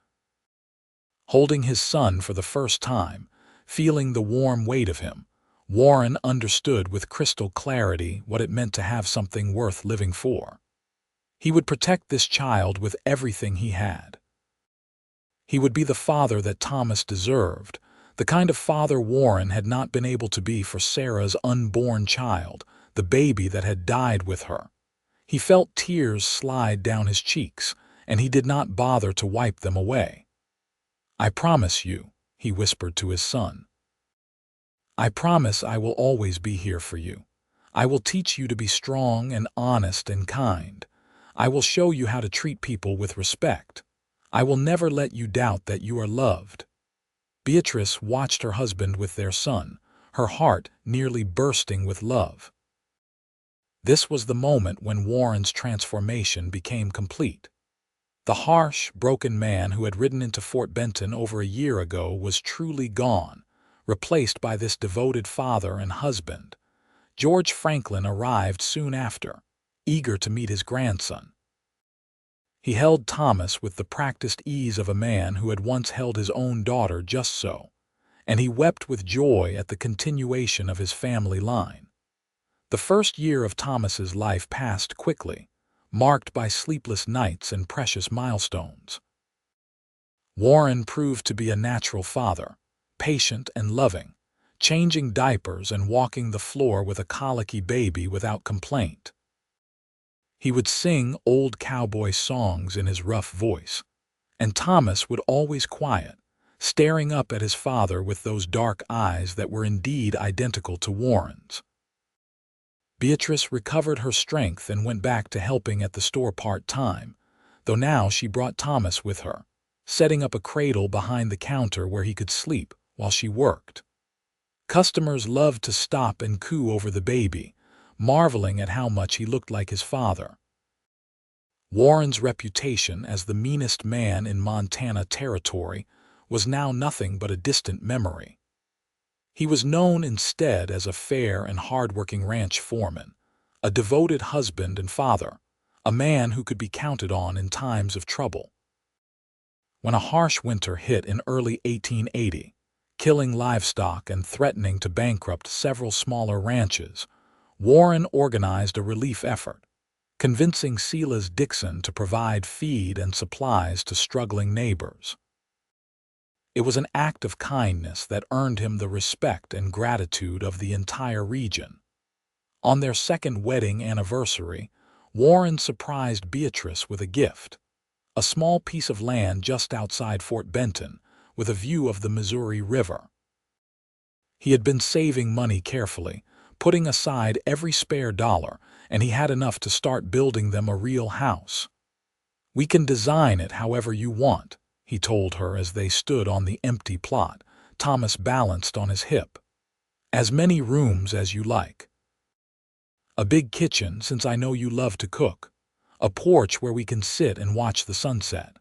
Holding his son for the first time, feeling the warm weight of him, Warren understood with crystal clarity what it meant to have something worth living for. He would protect this child with everything he had. He would be the father that Thomas deserved, the kind of father Warren had not been able to be for Sarah's unborn child, the baby that had died with her. He felt tears slide down his cheeks, and he did not bother to wipe them away. "I promise you," he whispered to his son. "I promise I will always be here for you. I will teach you to be strong and honest and kind. I will show you how to treat people with respect. I will never let you doubt that you are loved." Beatrice watched her husband with their son, her heart nearly bursting with love. This was the moment when Warren's transformation became complete. The harsh, broken man who had ridden into Fort Benton over a year ago was truly gone, replaced by this devoted father and husband. George Franklin arrived soon after, eager to meet his grandson. He held Thomas with the practiced ease of a man who had once held his own daughter just so, and he wept with joy at the continuation of his family line. The first year of Thomas's life passed quickly, marked by sleepless nights and precious milestones. Warren proved to be a natural father, patient and loving, changing diapers and walking the floor with a colicky baby without complaint. He would sing old cowboy songs in his rough voice, and Thomas would always quiet, staring up at his father with those dark eyes that were indeed identical to Warren's. Beatrice recovered her strength and went back to helping at the store part-time, though now she brought Thomas with her, setting up a cradle behind the counter where he could sleep while she worked. Customers loved to stop and coo over the baby, marveling at how much he looked like his father. Warren's reputation as the meanest man in Montana Territory was now nothing but a distant memory. He was known instead as a fair and hard-working ranch foreman, a devoted husband and father, a man who could be counted on in times of trouble. When a harsh winter hit in early 1880, killing livestock and threatening to bankrupt several smaller ranches, Warren organized a relief effort, convincing Silas Dixon to provide feed and supplies to struggling neighbors. It was an act of kindness that earned him the respect and gratitude of the entire region. On their second wedding anniversary, Warren surprised Beatrice with a gift, a small piece of land just outside Fort Benton, with a view of the Missouri River. He had been saving money carefully, putting aside every spare dollar, and he had enough to start building them a real house. "We can design it however you want," he told her as they stood on the empty plot, Thomas balanced on his hip. "As many rooms as you like. A big kitchen, since I know you love to cook. A porch where we can sit and watch the sunset."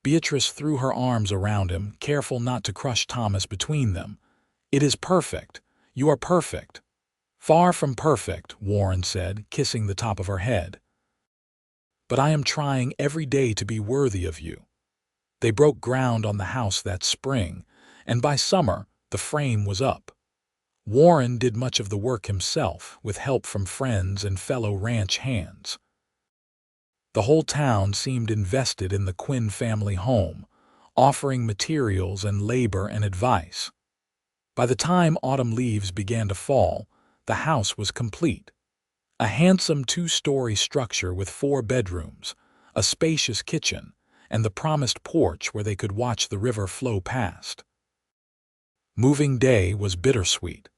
Beatrice threw her arms around him, careful not to crush Thomas between them. "It is perfect. You are perfect." "Far from perfect," Warren said, kissing the top of her head. "But I am trying every day to be worthy of you." They broke ground on the house that spring, and by summer the frame was up. Warren did much of the work himself, with help from friends and fellow ranch hands. The whole town seemed invested in the Quinn family home, offering materials and labor and advice. By the time autumn leaves began to fall, the house was complete. A handsome two-story structure with 4 bedrooms, a spacious kitchen, and the promised porch where they could watch the river flow past. Moving day was bittersweet.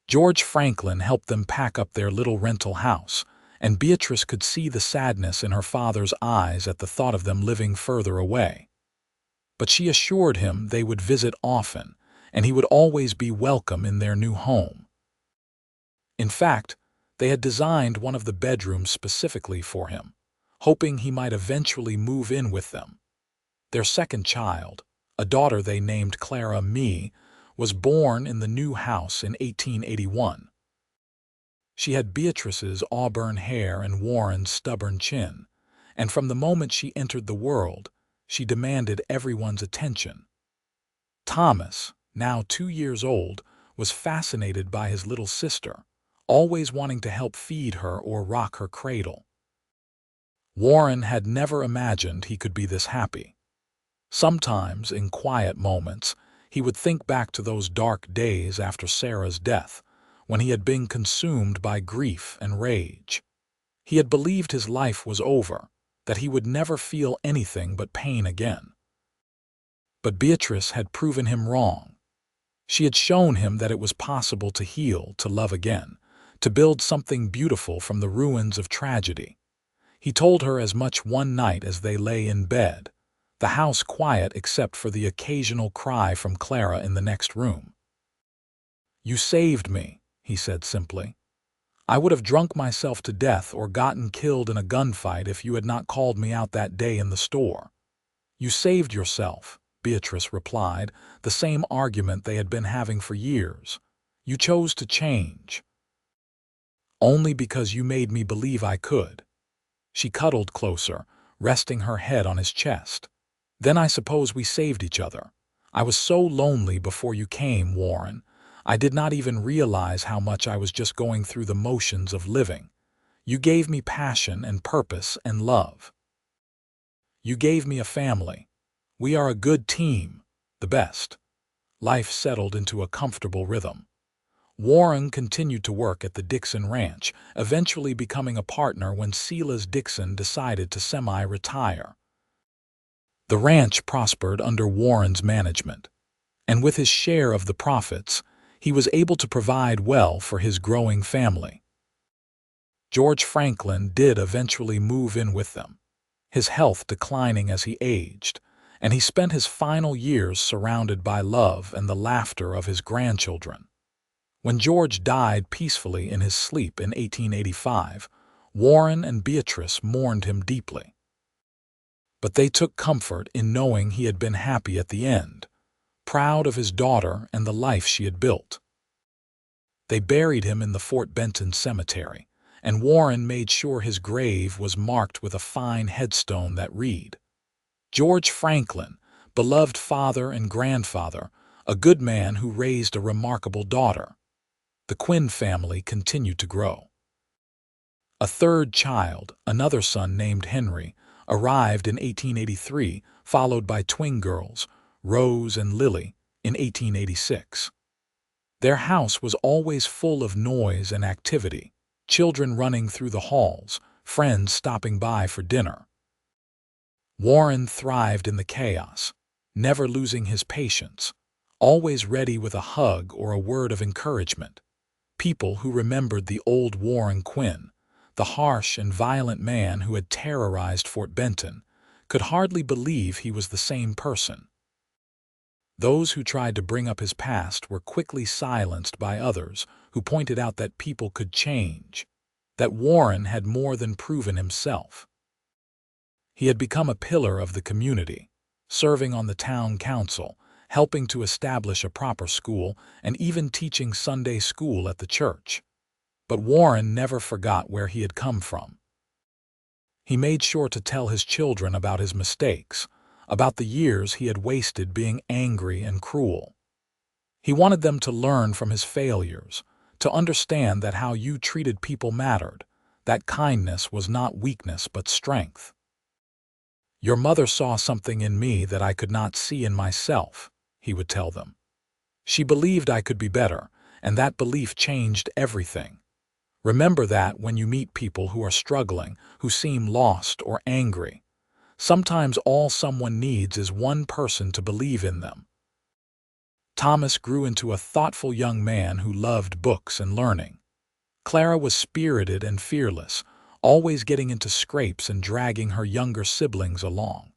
George Franklin helped them pack up their little rental house, and Beatrice could see the sadness in her father's eyes at the thought of them living further away. But she assured him they would visit often, and he would always be welcome in their new home. In fact, they had designed one of the bedrooms specifically for him, hoping he might eventually move in with them. Their second child, a daughter they named Clara Mee, was born in the new house in 1881. She had Beatrice's auburn hair and Warren's stubborn chin, and from the moment she entered the world, she demanded everyone's attention. Thomas, now 2 years old, was fascinated by his little sister, always wanting to help feed her or rock her cradle. Warren had never imagined he could be this happy. Sometimes, in quiet moments, he would think back to those dark days after Sarah's death, when he had been consumed by grief and rage. He had believed his life was over, that he would never feel anything but pain again. But Beatrice had proven him wrong. She had shown him that it was possible to heal, to love again, to build something beautiful from the ruins of tragedy. He told her as much one night as they lay in bed, the house quiet except for the occasional cry from Clara in the next room. "You saved me," he said simply. "I would have drunk myself to death or gotten killed in a gunfight if you had not called me out that day in the store." "You saved yourself," Beatrice replied, the same argument they had been having for years. "You chose to change." "Only because you made me believe I could." She cuddled closer, resting her head on his chest. "Then I suppose we saved each other. I was so lonely before you came, Warren. I did not even realize how much I was just going through the motions of living. You gave me passion and purpose and love. You gave me a family. We are a good team, the best." Life settled into a comfortable rhythm. Warren continued to work at the Dixon Ranch, eventually becoming a partner when Silas Dixon decided to semi-retire. The ranch prospered under Warren's management, and with his share of the profits, he was able to provide well for his growing family. George Franklin did eventually move in with them, his health declining as he aged, and he spent his final years surrounded by love and the laughter of his grandchildren. When George died peacefully in his sleep in 1885, Warren and Beatrice mourned him deeply. But they took comfort in knowing he had been happy at the end, proud of his daughter and the life she had built. They buried him in the Fort Benton cemetery, and Warren made sure his grave was marked with a fine headstone that read, "George Franklin, beloved father and grandfather, a good man who raised a remarkable daughter." The Quinn family continued to grow. A third child, another son named Henry, arrived in 1883, followed by twin girls, Rose and Lily, in 1886. Their house was always full of noise and activity, children running through the halls, friends stopping by for dinner. Warren thrived in the chaos, never losing his patience, always ready with a hug or a word of encouragement. People who remembered the old Warren Quinn, the harsh and violent man who had terrorized Fort Benton, could hardly believe he was the same person. Those who tried to bring up his past were quickly silenced by others who pointed out that people could change, that Warren had more than proven himself. He had become a pillar of the community, serving on the town council, helping to establish a proper school, and even teaching Sunday school at the church. But Warren never forgot where he had come from. He made sure to tell his children about his mistakes, about the years he had wasted being angry and cruel. He wanted them to learn from his failures, to understand that how you treated people mattered, that kindness was not weakness but strength. "Your mother saw something in me that I could not see in myself," he would tell them. "She believed I could be better, and that belief changed everything. Remember that when you meet people who are struggling, who seem lost or angry. Sometimes all someone needs is one person to believe in them." Thomas grew into a thoughtful young man who loved books and learning. Clara was spirited and fearless, always getting into scrapes and dragging her younger siblings along.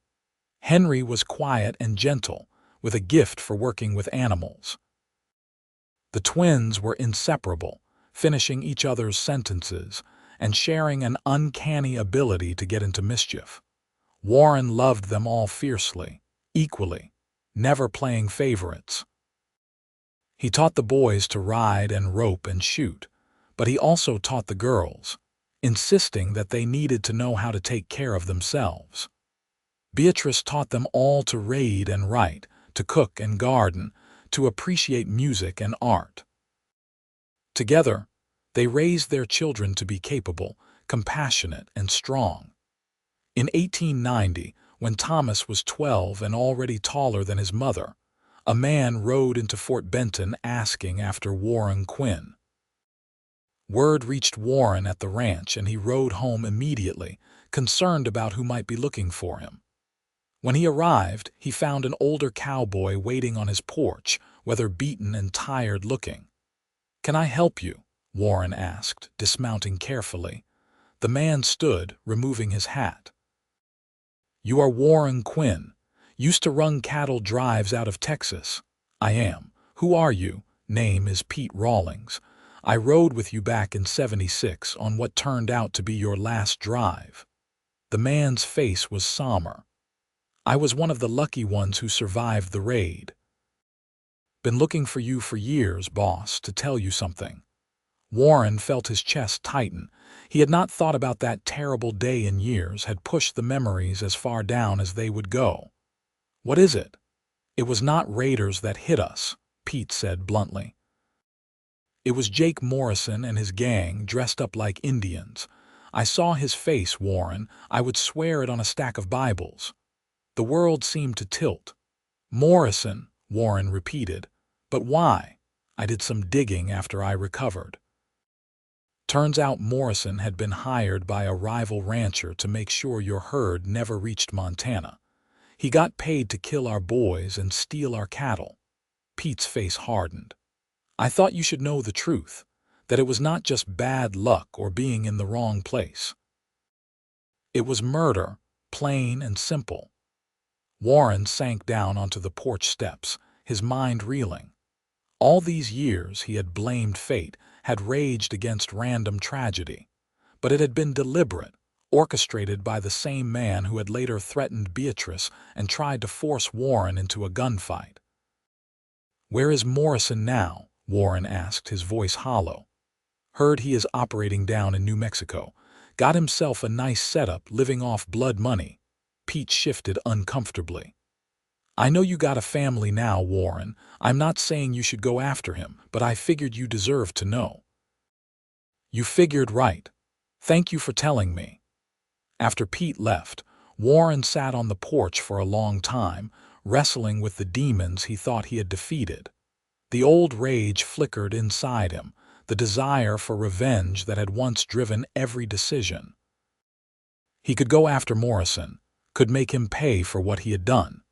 Henry was quiet and gentle, with a gift for working with animals. The twins were inseparable, finishing each other's sentences and sharing an uncanny ability to get into mischief. Warren loved them all fiercely, equally, never playing favorites. He taught the boys to ride and rope and shoot, but he also taught the girls, insisting that they needed to know how to take care of themselves. Beatrice taught them all to read and write, to cook and garden, to appreciate music and art. Together, they raised their children to be capable, compassionate, and strong. In 1890, when Thomas was 12 and already taller than his mother, a man rode into Fort Benton asking after Warren Quinn. Word reached Warren at the ranch, and he rode home immediately, concerned about who might be looking for him. When he arrived, he found an older cowboy waiting on his porch, weather-beaten and tired-looking. "Can I help you?" Warren asked, dismounting carefully. The man stood, removing his hat. "You are Warren Quinn. Used to run cattle drives out of Texas." "I am." "Who are you?" "Name is Pete Rawlings. I rode with you back in '76 on what turned out to be your last drive." The man's face was somber. "I was one of the lucky ones who survived the raid." "Been looking for you for years, boss, to tell you something." Warren felt his chest tighten. He had not thought about that terrible day in years, had pushed the memories as far down as they would go. "What is it?" "It was not raiders that hit us," Pete said bluntly. "It was Jake Morrison and his gang dressed up like Indians. I saw his face, Warren. I would swear it on a stack of Bibles." The world seemed to tilt. "Morrison," Warren repeated. "But why?" "I did some digging after I recovered. Turns out Morrison had been hired by a rival rancher to make sure your herd never reached Montana. He got paid to kill our boys and steal our cattle." Pete's face hardened. "I thought you should know the truth, that it was not just bad luck or being in the wrong place. It was murder, plain and simple." Warren sank down onto the porch steps, his mind reeling. All these years he had blamed fate, had raged against random tragedy. But it had been deliberate, orchestrated by the same man who had later threatened Beatrice and tried to force Warren into a gunfight. "Where is Morrison now?" Warren asked, his voice hollow. "Heard he is operating down in New Mexico. Got himself a nice setup, living off blood money." Pete shifted uncomfortably. "I know you got a family now, Warren. I'm not saying you should go after him, but I figured you deserved to know." "You figured right. Thank you for telling me." After Pete left, Warren sat on the porch for a long time, wrestling with the demons he thought he had defeated. The old rage flickered inside him, the desire for revenge that had once driven every decision. He could go after Morrison, could make him pay for what he had done.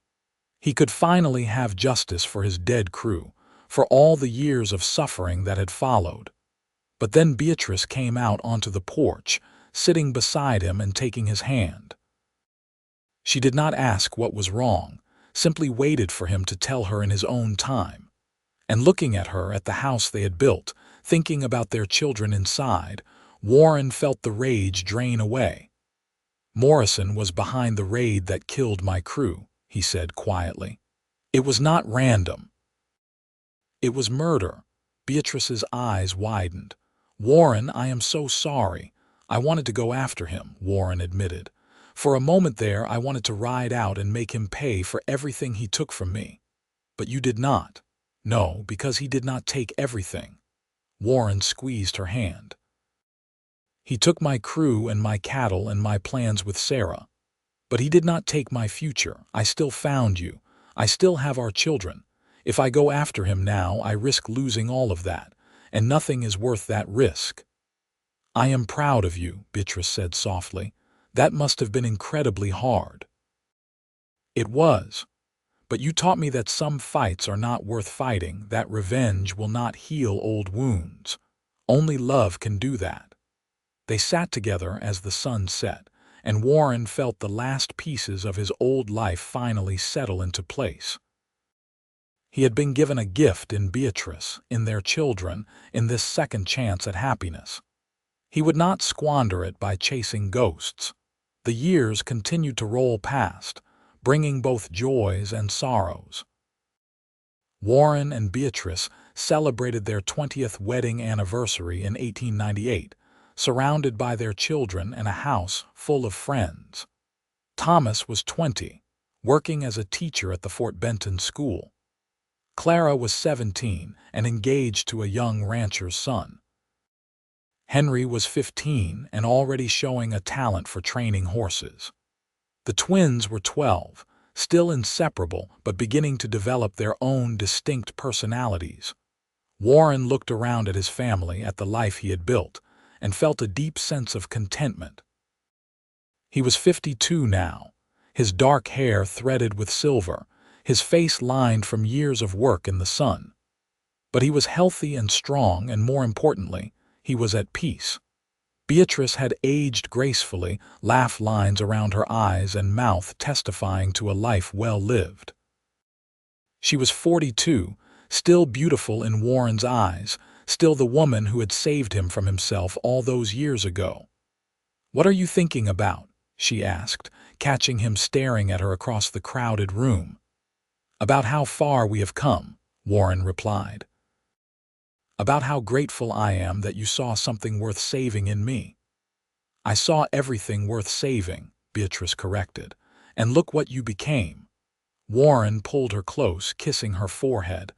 He could finally have justice for his dead crew, for all the years of suffering that had followed. But then Beatrice came out onto the porch, sitting beside him and taking his hand. She did not ask what was wrong, simply waited for him to tell her in his own time. And looking at her at the house they had built, thinking about their children inside, Warren felt the rage drain away. "Morrison was behind the raid that killed my crew," he said quietly. "It was not random. It was murder." Beatrice's eyes widened. "Warren, I am so sorry. I wanted to go after him," Warren admitted. "For a moment there I wanted to ride out and make him pay for everything he took from me. But you did not." "No, because he did not take everything." Warren squeezed her hand. "He took my crew and my cattle and my plans with Sarah. But he did not take my future. I still found you. I still have our children. If I go after him now, I risk losing all of that, and nothing is worth that risk." "I am proud of you," Beatrice said softly. "That must have been incredibly hard." "It was. But you taught me that some fights are not worth fighting, that revenge will not heal old wounds. Only love can do that." They sat together as the sun set, and Warren felt the last pieces of his old life finally settle into place. He had been given a gift in Beatrice, in their children, in this second chance at happiness. He would not squander it by chasing ghosts. The years continued to roll past, bringing both joys and sorrows. Warren and Beatrice celebrated their 20th wedding anniversary in 1898, surrounded by their children and a house full of friends. Thomas was 20, working as a teacher at the Fort Benton school. Clara was 17 and engaged to a young rancher's son. Henry was 15 and already showing a talent for training horses. The twins were 12, still inseparable but beginning to develop their own distinct personalities. Warren looked around at his family, at the life he had built, and felt a deep sense of contentment. He was 52 now, his dark hair threaded with silver, his face lined from years of work in the sun. But he was healthy and strong, and more importantly, he was at peace. Beatrice had aged gracefully, laugh lines around her eyes and mouth testifying to a life well lived. She was 42, still beautiful in Warren's eyes, still the woman who had saved him from himself all those years ago. "What are you thinking about?" she asked, catching him staring at her across the crowded room. "About how far we have come," Warren replied. "About how grateful I am that you saw something worth saving in me." "I saw everything worth saving," Beatrice corrected. "And look what you became." Warren pulled her close, kissing her forehead.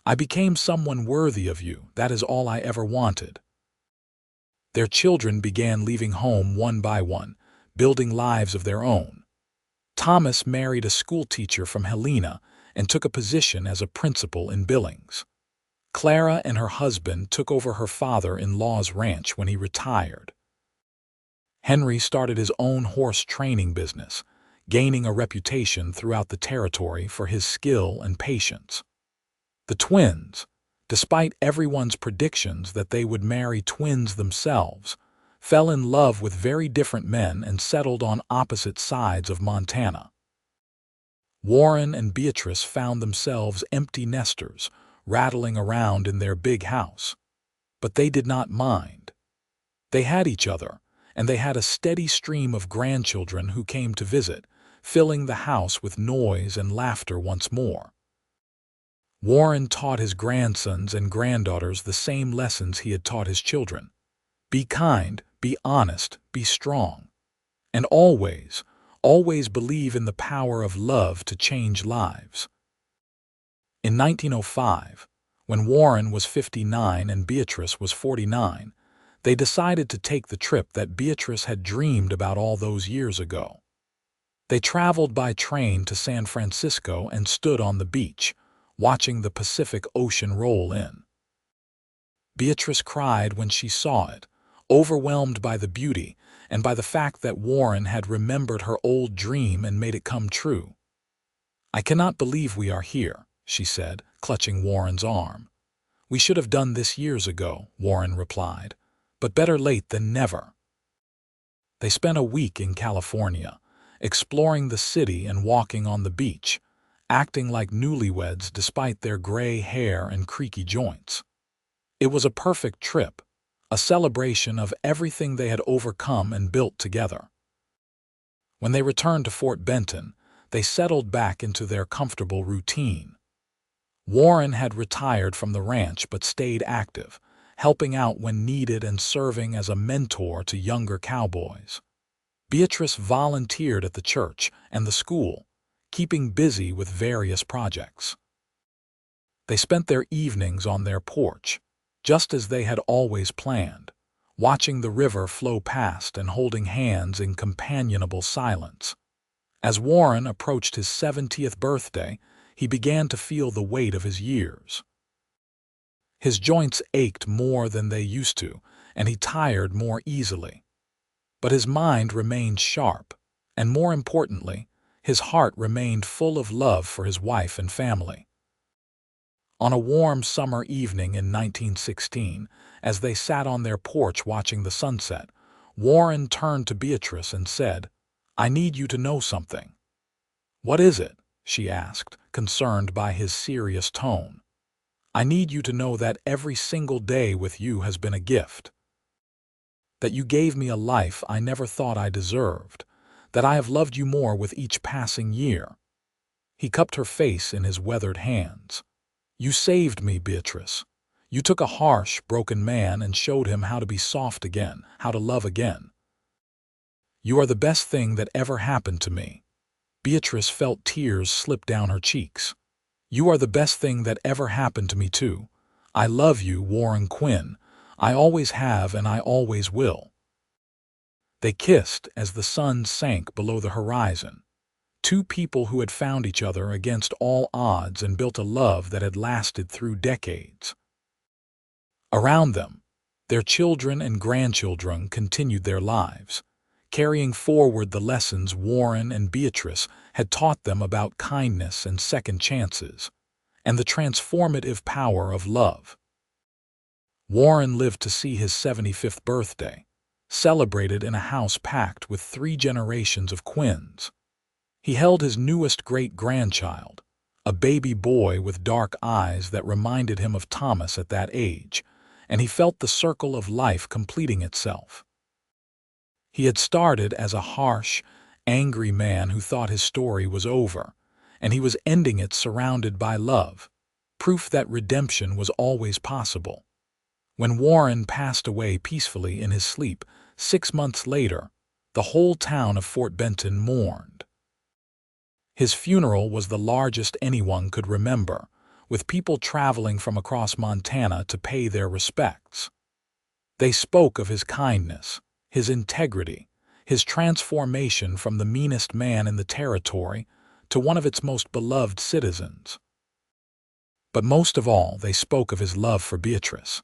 "I became someone worthy of you. That is all I ever wanted." Their children began leaving home one by one, building lives of their own. Thomas married a schoolteacher from Helena and took a position as a principal in Billings. Clara and her husband took over her father-in-law's ranch when he retired. Henry started his own horse training business, gaining a reputation throughout the territory for his skill and patience. The twins, despite everyone's predictions that they would marry twins themselves, fell in love with very different men and settled on opposite sides of Montana. Warren and Beatrice found themselves empty nesters, rattling around in their big house. But they did not mind. They had each other, and they had a steady stream of grandchildren who came to visit, filling the house with noise and laughter once more. Warren taught his grandsons and granddaughters the same lessons he had taught his children. Be kind, be honest, be strong. And always, always believe in the power of love to change lives. In 1905, when Warren was 59 and Beatrice was 49, they decided to take the trip that Beatrice had dreamed about all those years ago. They traveled by train to San Francisco and stood on the beach, watching the Pacific Ocean roll in. Beatrice cried when she saw it, overwhelmed by the beauty and by the fact that Warren had remembered her old dream and made it come true. "I cannot believe we are here," she said, clutching Warren's arm. "We should have done this years ago," Warren replied, "but better late than never." They spent a week in California, exploring the city and walking on the beach, acting like newlyweds despite their gray hair and creaky joints. It was a perfect trip, a celebration of everything they had overcome and built together. When they returned to Fort Benton, they settled back into their comfortable routine. Warren had retired from the ranch but stayed active, helping out when needed and serving as a mentor to younger cowboys. Beatrice volunteered at the church and the school, keeping busy with various projects. They spent their evenings on their porch, just as they had always planned, watching the river flow past and holding hands in companionable silence. As Warren approached his 70th birthday, he began to feel the weight of his years. His joints ached more than they used to, and he tired more easily. But his mind remained sharp, and more importantly, his heart remained full of love for his wife and family. On a warm summer evening in 1916, as they sat on their porch watching the sunset, Warren turned to Beatrice and said, "I need you to know something." "What is it?" she asked, concerned by his serious tone. "I need you to know that every single day with you has been a gift. That you gave me a life I never thought I deserved. That I have loved you more with each passing year." He cupped her face in his weathered hands. "You saved me, Beatrice. You took a harsh, broken man and showed him how to be soft again, how to love again. You are the best thing that ever happened to me." Beatrice felt tears slip down her cheeks. "You are the best thing that ever happened to me, too. I love you, Warren Quinn. I always have and I always will." They kissed as the sun sank below the horizon. Two people who had found each other against all odds and built a love that had lasted through decades. Around them, their children and grandchildren continued their lives, carrying forward the lessons Warren and Beatrice had taught them about kindness and second chances, and the transformative power of love. Warren lived to see his 75th birthday, celebrated in a house packed with 3 generations of Quinns. He held his newest great-grandchild, a baby boy with dark eyes that reminded him of Thomas at that age, and he felt the circle of life completing itself. He had started as a harsh, angry man who thought his story was over, and he was ending it surrounded by love, proof that redemption was always possible. When Warren passed away peacefully in his sleep 6 months later, the whole town of Fort Benton mourned. His funeral was the largest anyone could remember, with people traveling from across Montana to pay their respects. They spoke of his kindness, his integrity, his transformation from the meanest man in the territory to one of its most beloved citizens. But most of all, they spoke of his love for Beatrice,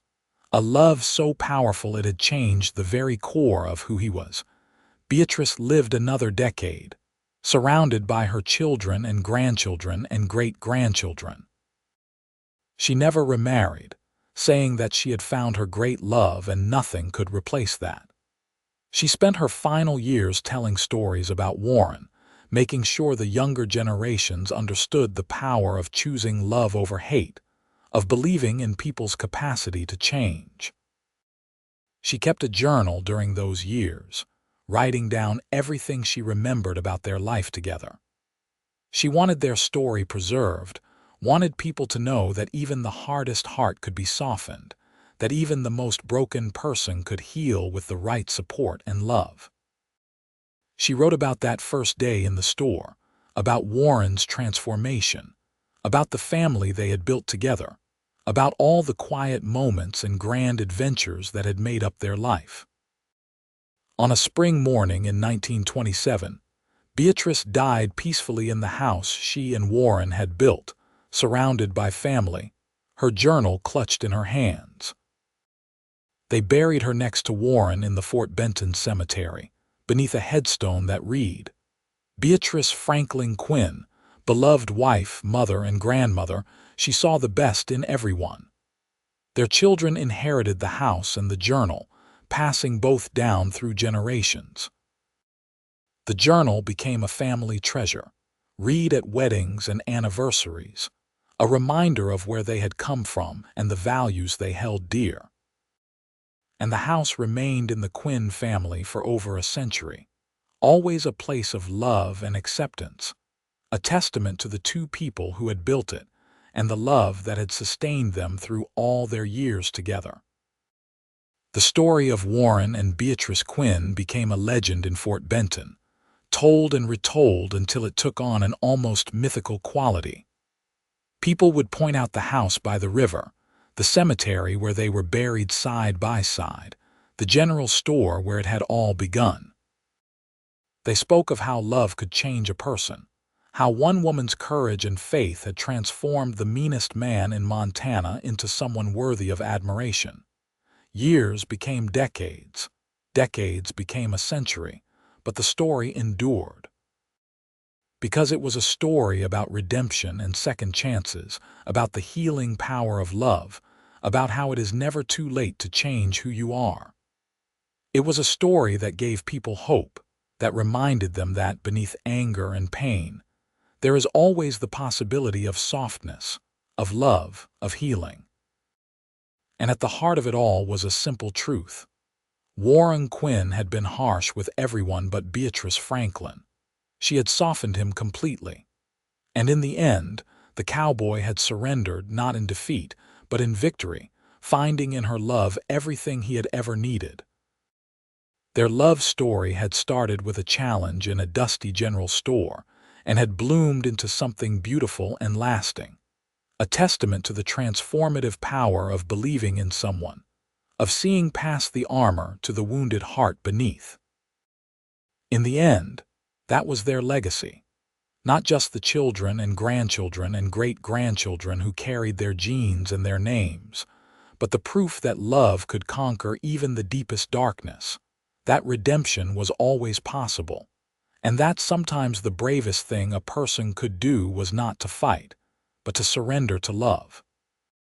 a love so powerful it had changed the very core of who he was. Beatrice lived another decade, surrounded by her children and grandchildren and great-grandchildren. She never remarried, saying that she had found her great love and nothing could replace that. She spent her final years telling stories about Warren, making sure the younger generations understood the power of choosing love over hate, of believing in people's capacity to change. She kept a journal during those years, writing down everything she remembered about their life together. She wanted their story preserved, wanted people to know that even the hardest heart could be softened, that even the most broken person could heal with the right support and love. She wrote about that first day in the store, about Warren's transformation, about the family they had built together, about all the quiet moments and grand adventures that had made up their life. On a spring morning in 1927, Beatrice died peacefully in the house she and Warren had built, surrounded by family, her journal clutched in her hands. They buried her next to Warren in the Fort Benton cemetery, beneath a headstone that read, Beatrice Franklin Quinn, beloved wife, mother, and grandmother, she saw the best in everyone. Their children inherited the house and the journal, passing both down through generations. The journal became a family treasure, read at weddings and anniversaries, a reminder of where they had come from and the values they held dear. And the house remained in the Quinn family for over a century, always a place of love and acceptance, a testament to the two people who had built it and the love that had sustained them through all their years together. The story of Warren and Beatrice Quinn became a legend in Fort Benton, told and retold until it took on an almost mythical quality. People would point out the house by the river, the cemetery where they were buried side by side, the general store where it had all begun. They spoke of how love could change a person, how one woman's courage and faith had transformed the meanest man in Montana into someone worthy of admiration. Years became decades, decades became a century, but the story endured. Because it was a story about redemption and second chances, about the healing power of love, about how it is never too late to change who you are. It was a story that gave people hope, that reminded them that beneath anger and pain, there is always the possibility of softness, of love, of healing. And at the heart of it all was a simple truth. Warren Quinn had been harsh with everyone but Beatrice Franklin. She had softened him completely. And in the end, the cowboy had surrendered not in defeat, but in victory, finding in her love everything he had ever needed. Their love story had started with a challenge in a dusty general store and had bloomed into something beautiful and lasting, a testament to the transformative power of believing in someone, of seeing past the armor to the wounded heart beneath. In the end, that was their legacy, not just the children and grandchildren and great-grandchildren who carried their genes and their names, but the proof that love could conquer even the deepest darkness, that redemption was always possible, and that sometimes the bravest thing a person could do was not to fight, but to surrender to love.